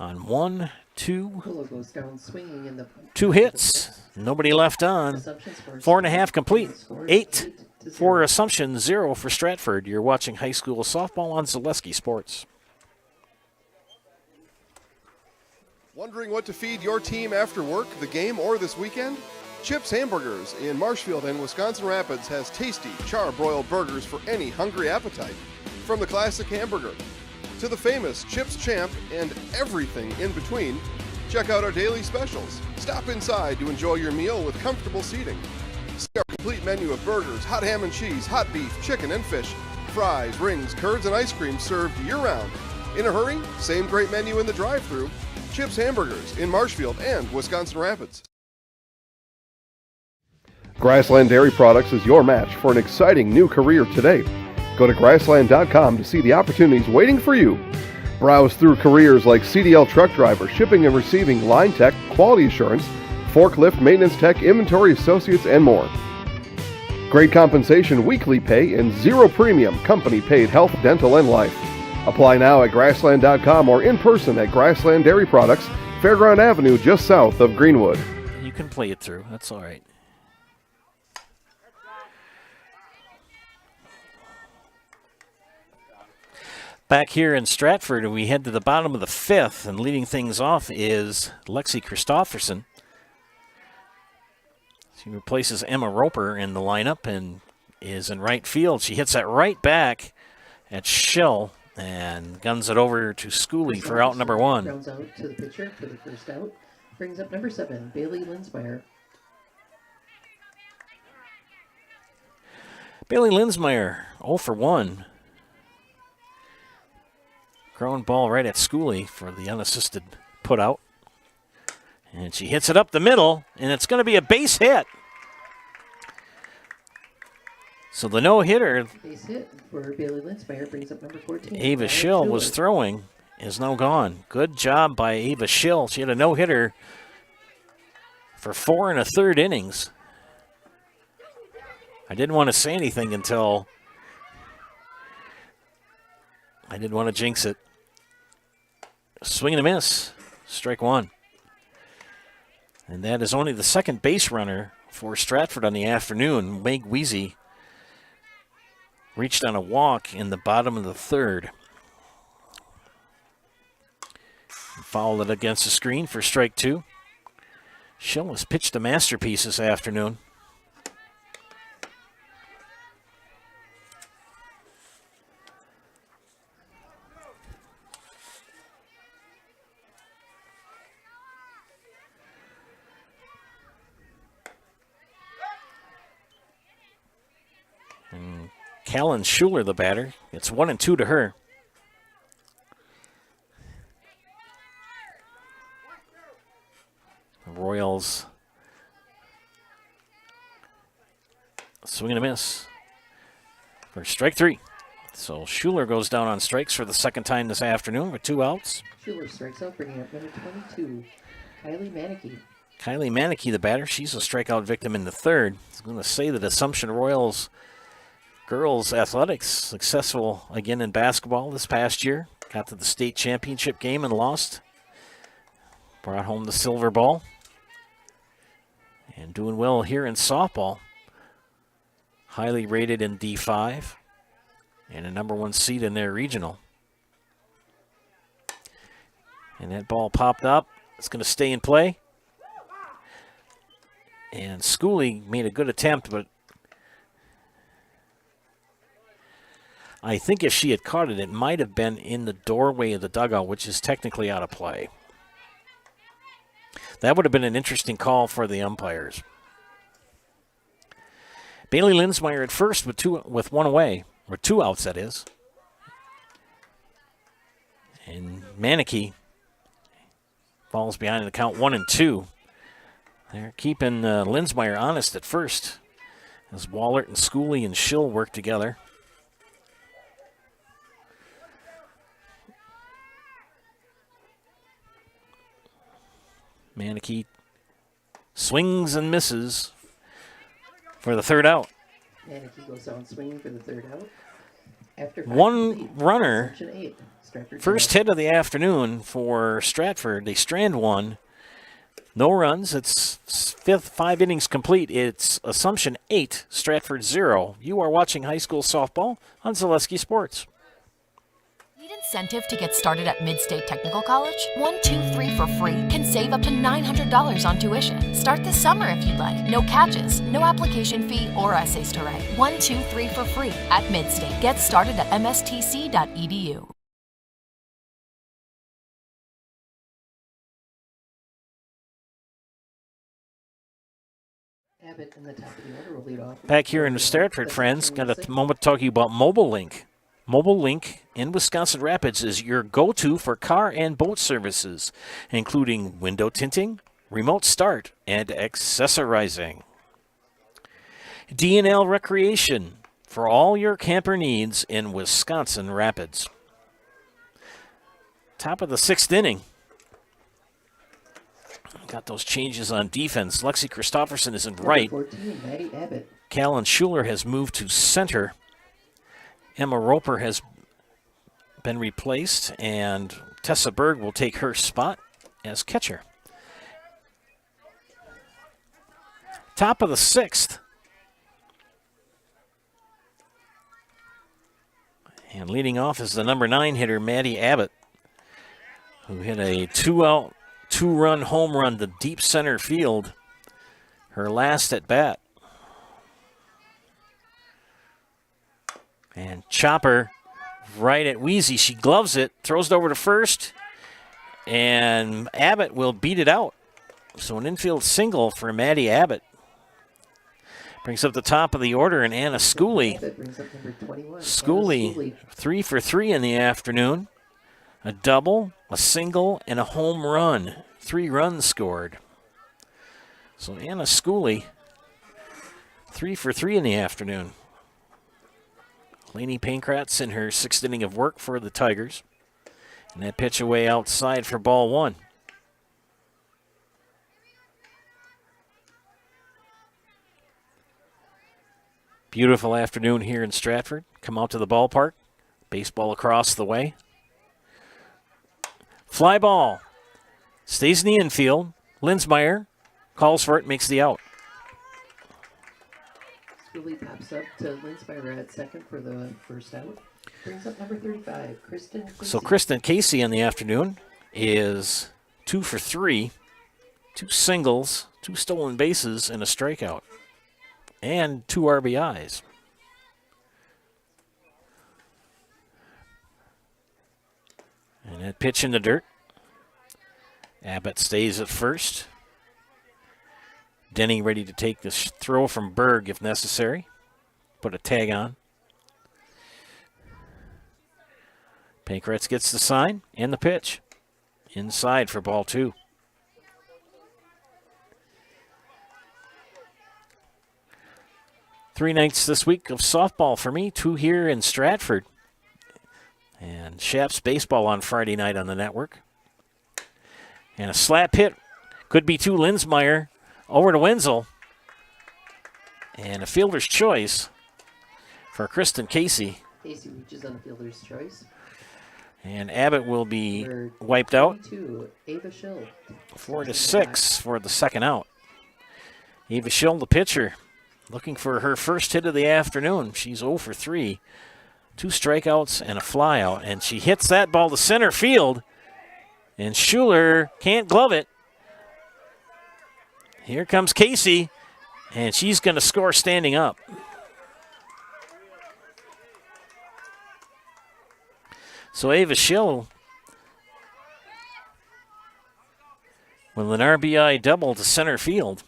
on 1, 2, Colo goes down swinging in the 2 hits. Nobody left on. 4.5 complete. 8 for Assumption, 0 for Stratford. You're watching high school softball on Zaleski Sports. Wondering what to feed your team after work, the game, or this weekend? Chips Hamburgers in Marshfield and Wisconsin Rapids has tasty char-broiled burgers for any hungry appetite. From the classic hamburger to the famous Chips Champ and everything in between, check out our daily specials. Stop inside to enjoy your meal with comfortable seating. See our complete menu of burgers, hot ham and cheese, hot beef, chicken and fish, fries, rings, curds, and ice cream served year-round. In a hurry? Same great menu in the drive-thru. Chips Hamburgers in Marshfield and Wisconsin Rapids. Grassland Dairy Products is your match for an exciting new career today. Go to grassland.com to see the opportunities waiting for you. Browse through careers like CDL truck driver, shipping and receiving, line tech, quality assurance, forklift, maintenance tech, inventory associates, and more. Great compensation, weekly pay, and 0 premium company paid health, dental, and life. Apply now at grassland.com or in person at Grassland Dairy Products, Fairground Avenue, just south of Greenwood. You can play it through. That's all right. Back here in Stratford, we head to the bottom of the 5th, and leading things off is Lexi Christofferson. She replaces Emma Roper in the lineup and is in right field. She hits that right back at Schill and guns it over to Schooley for out number 1. Grounds out to the pitcher for the first out. Brings up number 7, Bailey Linsmeyer. Bailey Linsmeyer, 0 for 1. Ground ball right at Schooley for the unassisted put out. And she hits it up the middle, and it's going to be a base hit. So the no-hitter, Base hit for Bailey Linsmeyer, brings up number 14. Ava Schill was throwing, is now gone. Good job by Ava Schill. She had a no-hitter for 4 1/3 innings. I didn't want to say anything until I didn't want to jinx it. Swing and a miss. Strike 1. And that is only the second base runner for Stratford on the afternoon. Meg Weezy reached on a walk in the bottom of the 3rd. Fouled it against the screen for strike 2. Schill has pitched a masterpiece this afternoon. And Callan Schuler, the batter. It's 1-2 to her. Royals swing and a miss for strike 3. So Schuler goes down on strikes for the second time this afternoon with 2 outs. Schuler strikes out, bringing up number 22, Kylie Manicky. Kylie Manicky, the batter. She's a strikeout victim in the 3rd. I was going to say that Assumption Royals girls athletics successful again in basketball this past year. Got to the state championship game and lost. Brought home the silver ball. And doing well here in softball. Highly rated in D5. And a number 1 seed in their regional. And that ball popped up. It's going to stay in play. And Schooley made a good attempt, but I think if she had caught it, it might have been in the doorway of the dugout, which is technically out of play. That would have been an interesting call for the umpires. Bailey Linsmeyer at first with one away, or 2 outs, that is. And Manicky falls behind in the count 1-2. They're keeping Linsmeyer honest at first as Wallert and Schooley and Schill work together. Manicky swings and misses for the 3rd out. Manicky goes down swinging for the 3rd out. After 1 runner. Section 8. Stratford First hit of the afternoon for Stratford. They strand 1. No runs. It's 5 innings complete. It's Assumption 8, Stratford 0. You are watching high school softball on Zaleski Sports. Need incentive to get started at Mid-State Technical College? 1-2-3 for free can save up to $900 on tuition. Start this summer if you'd like. No catches, no application fee or essays to write. 1-2-3 for free at Mid-State. Get started at mstc.edu. Abbott in the top of the order will lead off. Back here in Stratford, friends, got a moment talking about Mobile Link. Mobile Link in Wisconsin Rapids is your go-to for car and boat services, including window tinting, remote start, and accessorizing. D&L Recreation for all your camper needs in Wisconsin Rapids. Top of the 6th inning. Got those changes on defense. Lexi Christofferson is in right. 14, Maddie Abbott. Callan Schuler has moved to center. Emma Roper has been replaced, and Tessa Berg will take her spot as catcher. Top of the 6th. And leading off is the number 9 hitter, Maddie Abbott, who hit a 2-out, 2-run home run to deep center field, her last at bat. And chopper right at Wheezy. She gloves it, throws it over to first, and Abbott will beat it out. So an infield single for Maddie Abbott. Brings up the top of the order, and Anna Schooley. Schooley, 3 for 3 in the afternoon. A double, a single, and a home run. 3 runs scored. So Anna Schooley, 3 for 3 in the afternoon. Lainey Pankratz in her 6th inning of work for the Tigers. And that pitch away outside for ball 1. Beautiful afternoon here in Stratford. Come out to the ballpark. Baseball across the way. Fly ball. Stays in the infield. Linsmeyer calls for it, makes the out. Schooley pops up to Linsmeyer at second for the 1st out. Brings up number 35, Kristen Casey. So Kristen Casey in the afternoon is 2 for 3. 2 singles, 2 stolen bases, and a strikeout. And 2 RBIs. And that pitch in the dirt. Abbott stays at first. Denny ready to take this throw from Berg if necessary. Put a tag on. Pankratz gets the sign and the pitch. Inside for ball 2. Three nights this week of softball for me, 2 here in Stratford. And Shaps baseball on Friday night on the network. And a slap hit. Could be to Linsmeyer. Over to Wenzel. And a fielder's choice for Kristen Casey. Casey reaches on the fielder's choice. And Abbott will be wiped out. Ava Schill. 4-6 for the 2nd out. Ava Schill, the pitcher, looking for her first hit of the afternoon. She's 0 for 3. 2 strikeouts and a flyout. And she hits that ball to center field. And Schuler can't glove it. Here comes Casey. And she's going to score standing up. So Ava Schill with an RBI double to center field.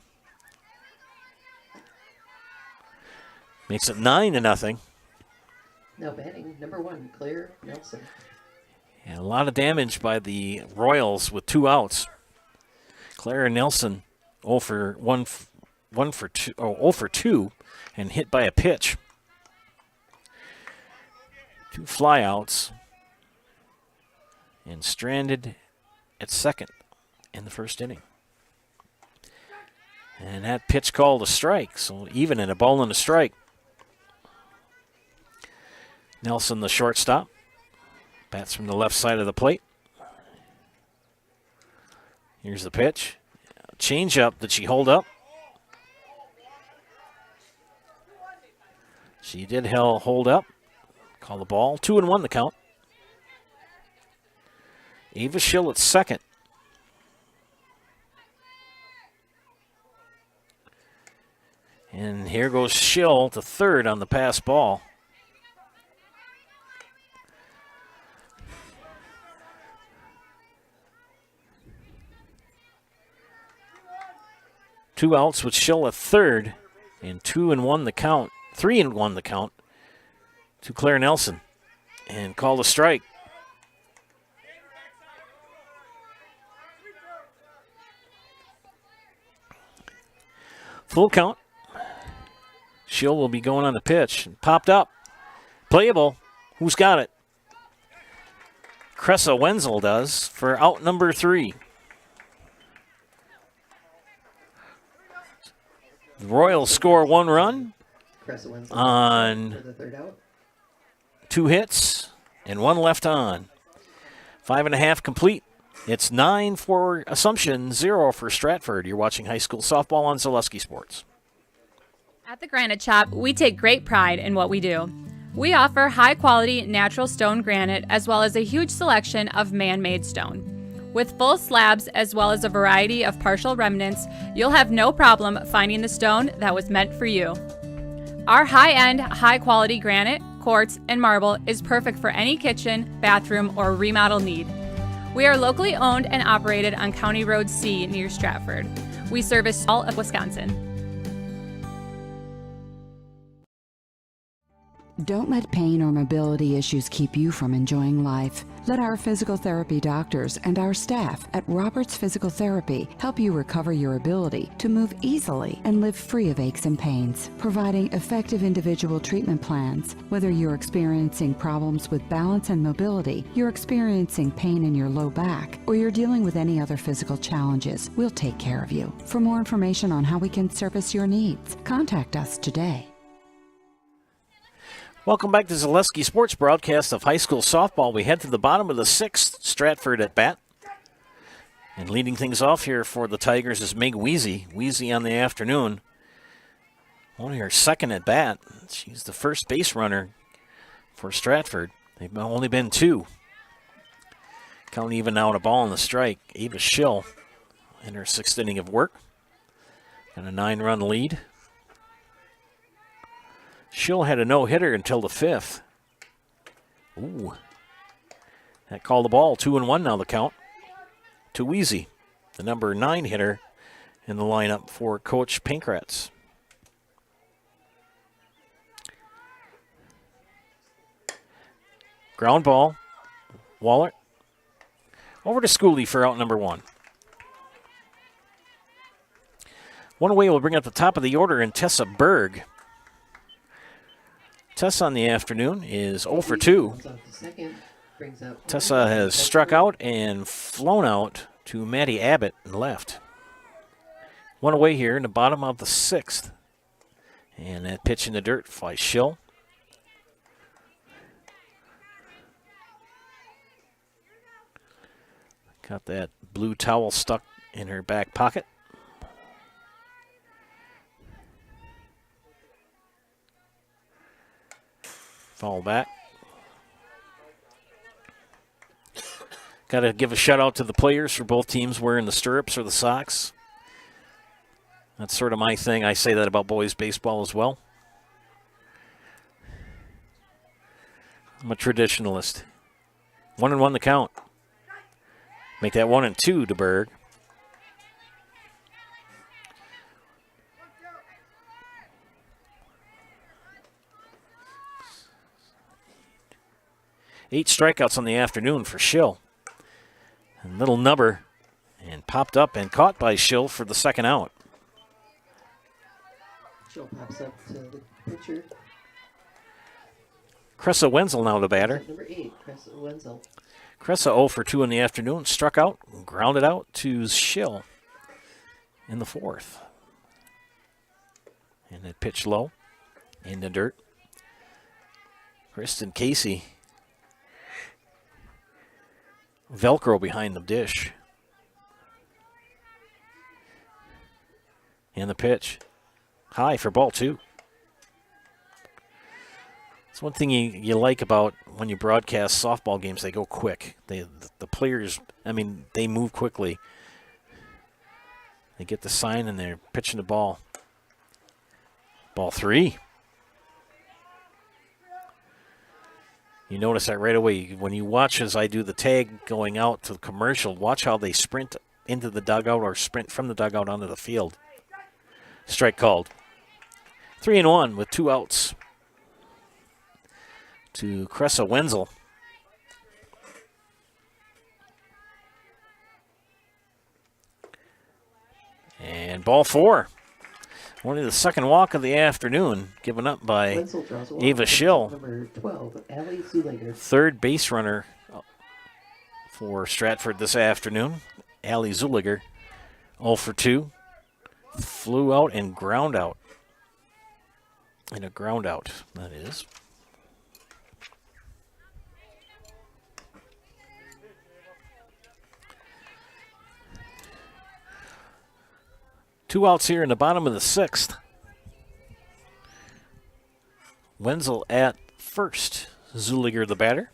Makes it 9-0. Now batting number 1, Claire Nelson. And a lot of damage by the Royals with 2 outs. Claire Nelson 0 for 2 and hit by a pitch. 2 flyouts and stranded at second in the first inning. And that pitch called a strike, so even in a ball and a strike. Nelson, the shortstop, bats from the left side of the plate. Here's the pitch. Change up. Did she hold up? She did hold up. Call the ball. 2-1 the count. Ava Schill at second. And here goes Schill to third on the pass ball. Two outs with Schill at third, and 2-1 the count. 3-1 the count to Claire Nelson, and call a strike. Full count. Schill will be going on the pitch. Popped up. Playable. Who's got it? Cressa Wenzel does for out number 3. The Royals score 1 run on for the third out. 2 hits and 1 left on. 5.5 complete. It's 9 for Assumption, 0 for Stratford. You're watching high school softball on Zaleski Sports. At the Granite Shop, we take great pride in what we do. We offer high-quality natural stone granite as well as a huge selection of man-made stone. With full slabs as well as a variety of partial remnants, you'll have no problem finding the stone that was meant for you. Our high-end, high-quality granite, quartz, and marble is perfect for any kitchen, bathroom, or remodel need. We are locally owned and operated on County Road C near Stratford. We service all of Wisconsin. Don't let pain or mobility issues keep you from enjoying life. Let our physical therapy doctors and our staff at Roberts Physical Therapy help you recover your ability to move easily and live free of aches and pains, providing effective individual treatment plans. Whether you're experiencing problems with balance and mobility, you're experiencing pain in your low back, or you're dealing with any other physical challenges, we'll take care of you. For more information on how we can service your needs, contact us today. Welcome back to Zaleski Sports broadcast of high school softball. We head to the bottom of the 6th, Stratford at bat. And leading things off here for the Tigers is Meg Weezy. Weezy on the afternoon. Only her second at bat. She's the first base runner for Stratford. They've only been 2. Count even out a ball on the strike. Ava Schill in her 6th inning of work. And a 9-run lead. Schill had a no-hitter until the 5th. Ooh. That called the ball. 2-1 now the count. To Weezy, the number 9 hitter in the lineup for Coach Pankratz. Ground ball. Waller. Over to Schooley for out number 1. One away will bring up the top of the order in Tessa Berg. Tessa on the afternoon is 0 for 2. Tessa has struck out and flown out to Maddie Abbott and left. One away here in the bottom of the 6th. And that pitch in the dirt by Schill. Got that blue towel stuck in her back pocket. Foul back. Got to give a shout out to the players for both teams wearing the stirrups or the socks. That's sort of my thing. I say that about boys baseball as well. I'm a traditionalist. 1-1 the count. Make that 1-2 to Berg. 8 strikeouts on the afternoon for Schill. And little nubber, and popped up and caught by Schill for the second out. Schill pops up to the pitcher. Cressa Wenzel now the batter. Number 8, Chris Wenzel. Cressa 0 for 2 in the afternoon, struck out, grounded out to Schill in the 4th. And it pitched low in the dirt. Kristen Casey. Velcro behind the dish. And the pitch. High for ball 2. It's one thing you like about when you broadcast softball games, they go quick. The players, they move quickly. They get the sign and they're pitching the ball. Ball 3. You notice that right away. When you watch as I do the tag going out to the commercial, watch how they sprint into the dugout or sprint from the dugout onto the field. Strike called. 3-1 with 2 outs to Cressa Wenzel. And ball 4. Only the second walk of the afternoon, given up by Ava Schill. Number 12, Allie Zuliger. Third base runner for Stratford this afternoon. Allie Zuliger, 0 for 2. Flew out and ground out. And a ground out, that is. Two outs here in the bottom of the 6th. Wenzel at first. Zuliger the batter.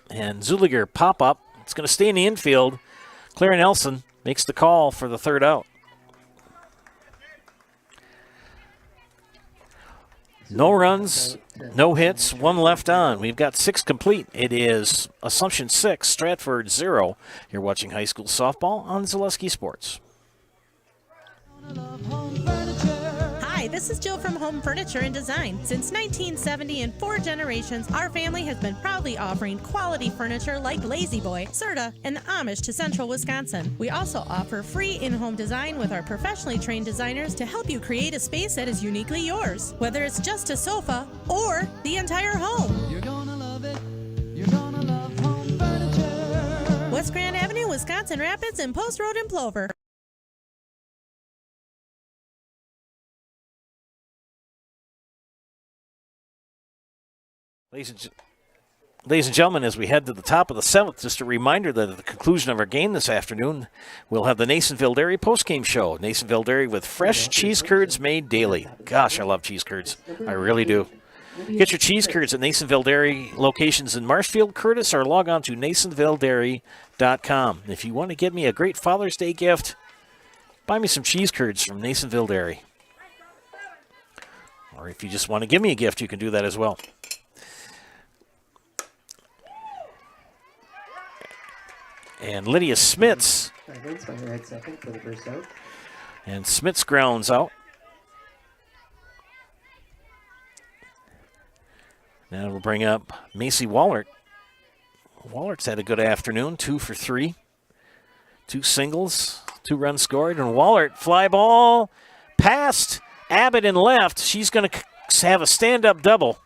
And Zuliger pop up. It's going to stay in the infield. Claire Nelson makes the call for the 3rd out. No runs, no hits, 1 left on. We've got 6 complete. It is Assumption 6, Stratford 0. You're watching high school softball on Zaleski Sports. Hi, this is Jill from Home Furniture and Design. Since 1970 and 4 generations, our family has been proudly offering quality furniture like Lazy Boy, Serta, and the Amish to Central Wisconsin. We also offer free in-home design with our professionally trained designers to help you create a space that is uniquely yours, whether it's just a sofa or the entire home. You're gonna love it. You're gonna love Home Furniture. West Grand Avenue, Wisconsin Rapids, and Post Road in Plover. Ladies and gentlemen, as we head to the top of the 7th, just a reminder that at the conclusion of our game this afternoon, we'll have the Nasonville Dairy postgame show. Nasonville Dairy with fresh cheese curds made daily. Gosh, I love cheese curds. I really do. Get your cheese curds at Nasonville Dairy locations in Marshfield, Curtis, or log on to nasonvilledairy.com. If you want to get me a great Father's Day gift, buy me some cheese curds from Nasonville Dairy. Or if you just want to give me a gift, you can do that as well. And Lydia Smits. At second for the first out. And Smits grounds out. Now we'll bring up Macy Wallert. Wallert's had a good afternoon, 2 for 3. 2 singles, 2 runs scored. And Wallert, fly ball, past Abbott and left. She's going to have a stand-up double.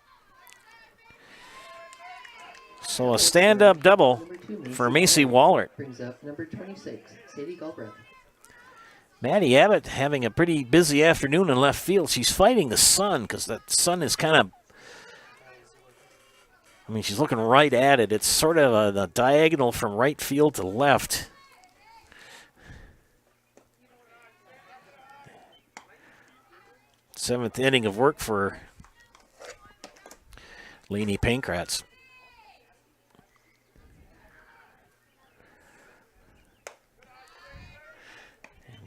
So a stand-up double for Macy Wallert. Brings up number 26, Sadie Galbraith. Maddie Abbott having a pretty busy afternoon in left field. She's fighting the sun because that sun is kind of, she's looking right at it. It's sort of a diagonal from right field to left. Seventh inning of work for Lainey Pankratz.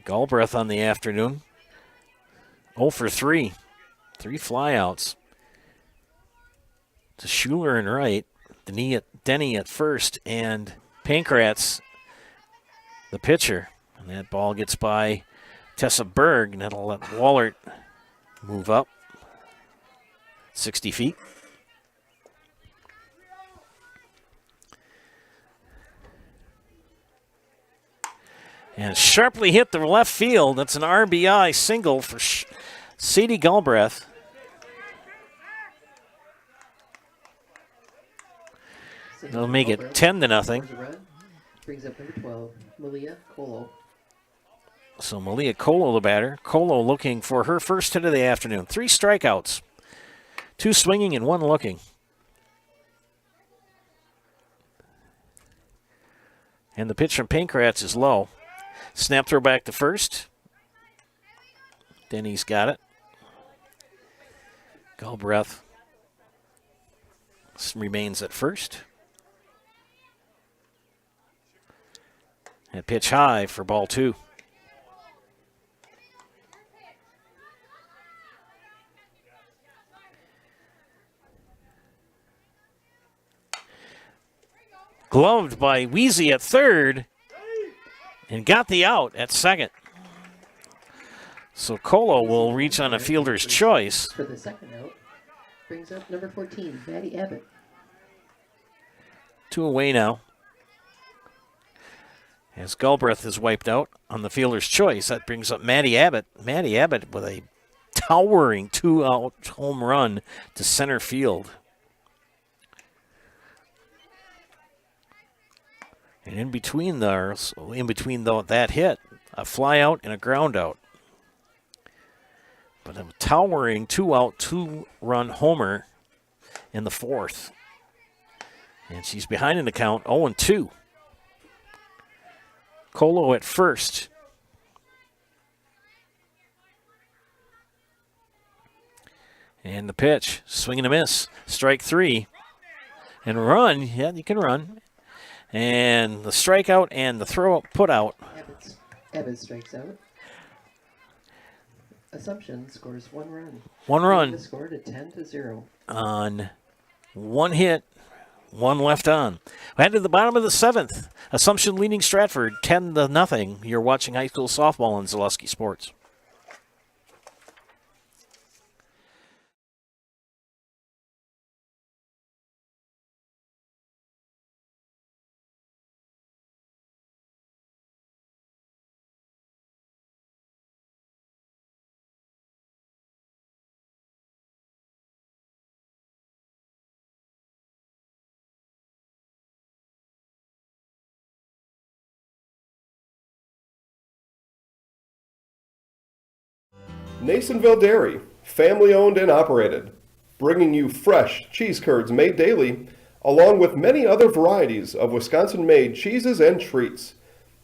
Galbraith on the afternoon, 0 for 3, 3 flyouts. To Schuler in right, Denny at first, and Pankratz, the pitcher. And that ball gets by Tessa Berg, and that'll let Wallert move up 60 feet. And sharply hit the left field. That's an RBI single for Sadie Galbraith. They'll make it 10-0. Brings up number 12, Malia Colo. So Malia Colo, the batter. Colo looking for her first hit of the afternoon. 3 strikeouts. 2 swinging and 1 looking. And the pitch from Pankratz is low. Snap throw back to first. Denny's got it. Galbraith remains at first. And pitch high for ball 2. Gloved by Weezy at third and got the out at second. So Colo will reach on a fielder's choice. For the second out, brings up number 14, Maddie Abbott. 2 away now. As Galbraith is wiped out on the fielder's choice, that brings up Maddie Abbott. Maddie Abbott with a towering 2-out home run to center field. And in between that hit, a fly out and a ground out. But a towering 2-out, 2-run homer in the 4th. And she's behind in the count, 0-2. Colo at first. And the pitch, swing and a miss, strike 3. And run, yeah, you can run. And the strikeout and the throw put out. Abbott strikes out. Assumption scores 1 run. 1 run. The score to 10-0. On 1 hit, 1 left on. We head to the bottom of the 7th. Assumption leading Stratford 10-0. You're watching high school softball on Zaleski Sports. Nasonville Dairy, family owned and operated, bringing you fresh cheese curds made daily, along with many other varieties of Wisconsin-made cheeses and treats.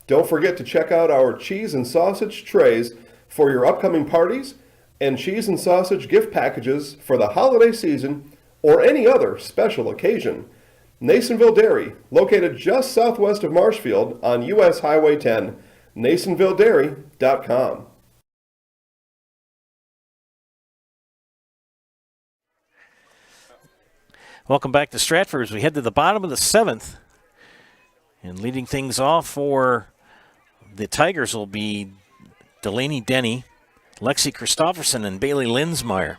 Don't forget to check out our cheese and sausage trays for your upcoming parties and cheese and sausage gift packages for the holiday season or any other special occasion. Nasonville Dairy, located just southwest of Marshfield on US Highway 10, NasonvilleDairy.com. Welcome back to Stratford as we head to the bottom of the 7th. And leading things off for the Tigers will be Delaney Denny, Lexi Christofferson, and Bailey Linsmeyer.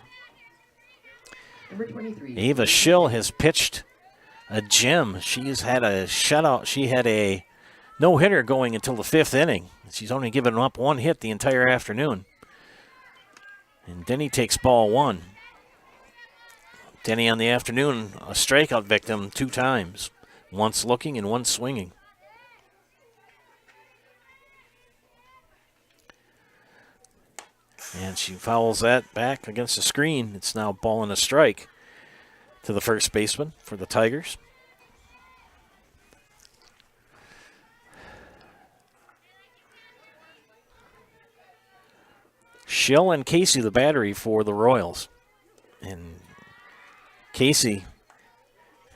Number 23. Ava Schill has pitched a gem. She's had a shutout. She had a no-hitter going until the 5th inning. She's only given up 1 hit the entire afternoon. And Denny takes ball 1. Denny on the afternoon, a strikeout victim 2 times. Once looking and once swinging. And she fouls that back against the screen. It's now ball and a strike to the first baseman for the Tigers. Schill and Casey the battery for the Royals. And Casey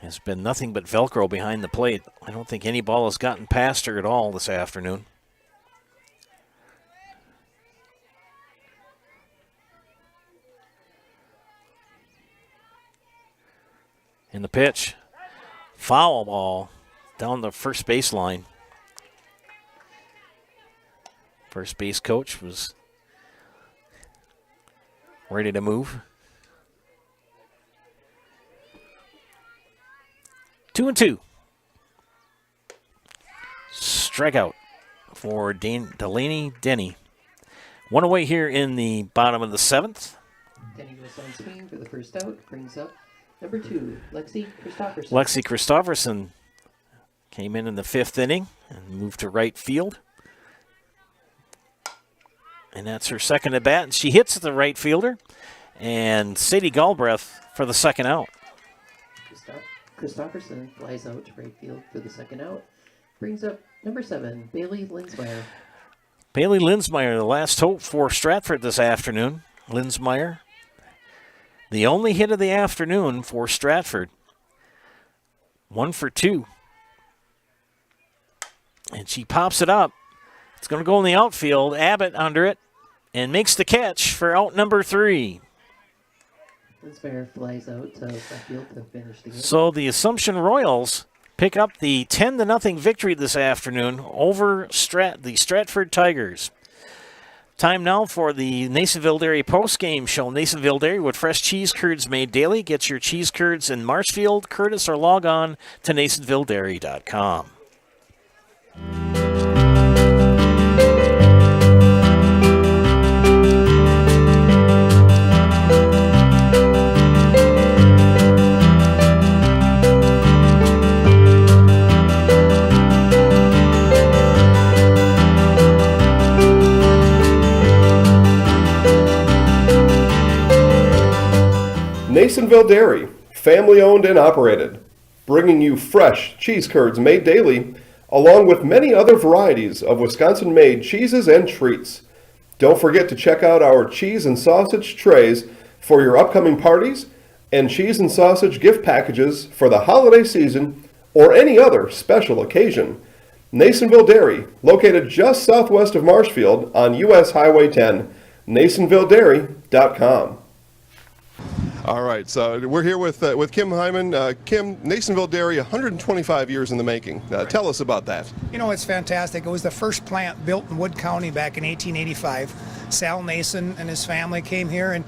has been nothing but Velcro behind the plate. I don't think any ball has gotten past her at all this afternoon. In the pitch, foul ball down the first baseline. First base coach was ready to move. 2-2. Strikeout for Delaney Denny. One away here in the bottom of the 7th. Denny goes on swing for the first out. Brings up number 2, Lexi Christopherson. Lexi Christopherson came in the 5th inning and moved to right field. And that's her second at bat. And she hits the right fielder. And Sadie Galbraith for the second out. Christopherson flies out to right field for the second out. Brings up number 7, Bailey Linsmeyer. Bailey Linsmeyer, the last hope for Stratford this afternoon. Linsmeyer, the only hit of the afternoon for Stratford. 1 for 2. And she pops it up. It's going to go in the outfield. Abbott under it and makes the catch for out number 3. Linsmeyer flies out to left field to finish the game. So the Assumption Royals pick up the 10-0 victory this afternoon over the Stratford Tigers. Time now for the Nasonville Dairy post-game show. Nasonville Dairy with fresh cheese curds made daily. Get your cheese curds in Marshfield, Curtis, or log on to NasonvilleDairy.com. Nasonville Dairy, family owned and operated, bringing you fresh cheese curds made daily, along with many other varieties of Wisconsin-made cheeses and treats. Don't forget to check out our cheese and sausage trays for your upcoming parties and cheese and sausage gift packages for the holiday season or any other special occasion. Nasonville Dairy, located just southwest of Marshfield on US Highway 10, NasonvilleDairy.com. All right, so we're here with Kim Hyman. Kim, Nasonville Dairy, 125 years in the making. Tell us about that. You know, it's fantastic. It was the first plant built in Wood County back in 1885. Sal Nason and his family came here, and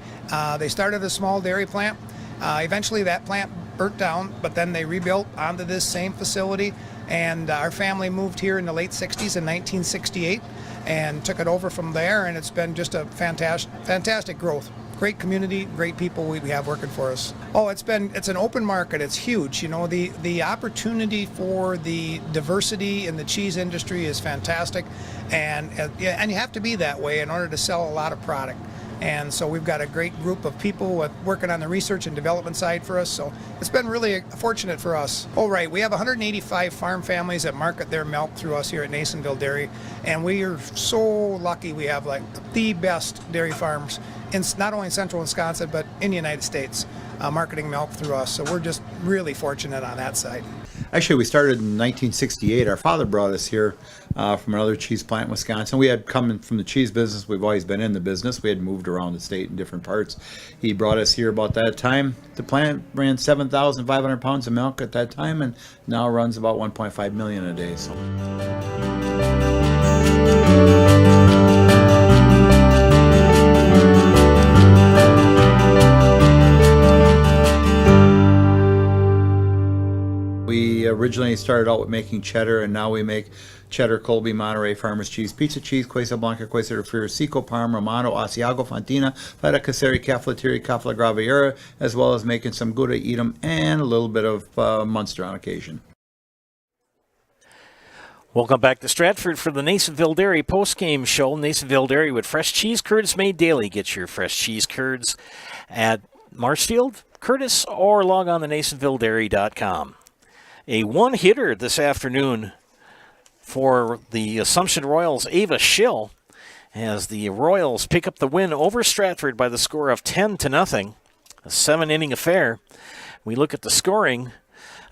they started a small dairy plant. Eventually that plant burnt down, but then they rebuilt onto this same facility, and our family moved here in the late 60s in 1968 and took it over from there, and it's been just a fantastic growth. Great community, great people we have working for us. Oh, it's an open market. It's huge. You know, the opportunity for the diversity in the cheese industry is fantastic, and you have to be that way in order to sell a lot of product. And so we've got a great group of people working on the research and development side for us. So it's been really fortunate for us. Oh, right. We have 185 farm families that market their milk through us here at Nasonville Dairy. And we are so lucky we have like the best dairy farms in not only in central Wisconsin, but in the United States, marketing milk through us. So we're just really fortunate on that side. Actually, we started in 1968. Our father brought us here from another cheese plant in Wisconsin. We had come from the cheese business. We've always been in the business. We had moved around the state in different parts. He brought us here about that time. The plant ran 7,500 pounds of milk at that time, and now runs about 1.5 million a day. So. We originally started out with making cheddar, and now we make cheddar, Colby, Monterey, Farmers Cheese, Pizza Cheese, Quesa Blanca, Quesa de Friar, Seco, Parma, Romano, Asiago, Fontina, Feta Caseri, Cafetieri, Cafla Graviera, as well as making some Gouda Edam and a little bit of Munster on occasion. Welcome back to Stratford for the Nasonville Dairy post-game show. Nasonville Dairy with fresh cheese curds made daily. Get your fresh cheese curds at Marshfield, Curtis, or log on to NasonvilleDairy.com. A one-hitter this afternoon for the Assumption Royals, Ava Schill, as the Royals pick up the win over Stratford by the score of 10-0, a 7-inning affair. We look at the scoring.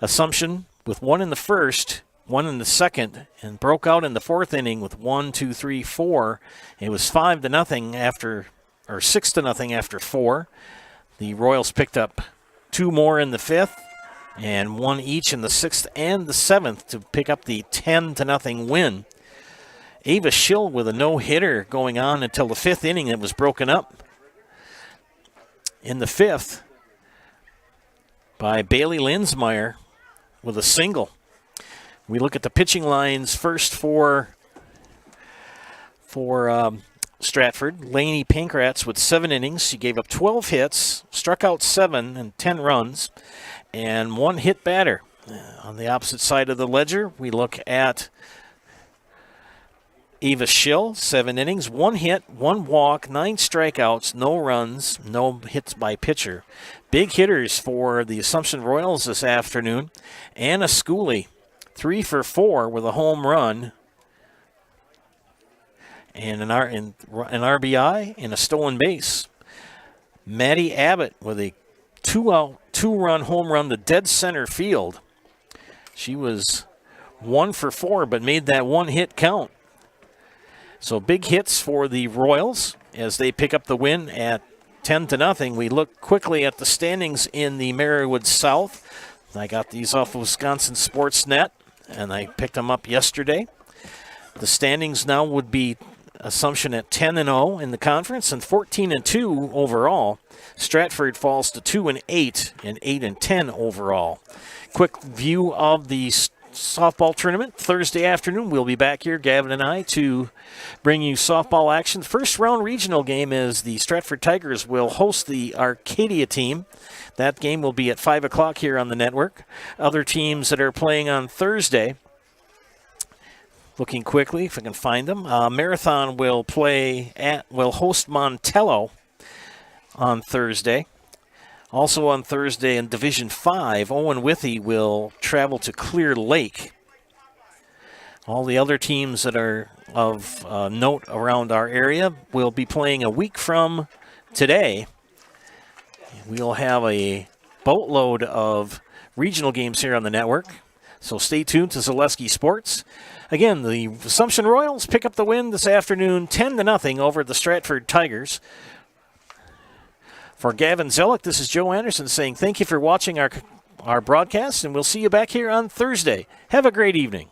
Assumption with 1 in the first, 1 in the second, and broke out in the 4th inning with 1, 2, 3, 4. It was 5-0 after, or 6-0 after 4. The Royals picked up 2 more in the 5th, and 1 each in the 6th and the 7th to pick up the 10-0 win. Ava Schill with a no-hitter going on until the 5th inning. It was broken up in the 5th by Bailey Linsmeyer with a single. We look at the pitching lines first for for Stratford. Lainey Pankratz with 7 innings. She gave up 12 hits, struck out 7 and 10 runs, and 1 hit batter. On the opposite side of the ledger, we look at Eva Schill, 7 innings, 1 hit, 1 walk, 9 strikeouts, no runs, no hits by pitcher. Big hitters for the Assumption Royals this afternoon. Anna Schooley, 3 for 4 with a home run and an RBI and a stolen base. Maddie Abbott with a 2-run home run to dead center field. She was 1 for 4 but made that 1 hit count. So big hits for the Royals as they pick up the win at 10-0. We look quickly at the standings in the Marywood South. I got these off of Wisconsin Sportsnet, and I picked them up yesterday. The standings now would be Assumption at 10-0 in the conference and 14-2 overall. Stratford falls to 2-8 and 8-10 overall. Quick view of the softball tournament. Thursday afternoon, we'll be back here, Gavin and I, to bring you softball action. First round regional game is the Stratford Tigers will host the Arcadia team. That game will be at 5 o'clock here on the network. Other teams that are playing on Thursday, looking quickly if I can find them. Marathon will host Montello on Thursday. Also on Thursday in Division 5, Owen Withey will travel to Clear Lake. All the other teams that are of note around our area will be playing a week from today. We'll have a boatload of regional games here on the network, so stay tuned to Zaleski Sports. Again, the Assumption Royals pick up the win this afternoon, 10-0 over the Stratford Tigers. For Gavin Zellick, this is Joe Anderson saying thank you for watching our broadcast, and we'll see you back here on Thursday. Have a great evening.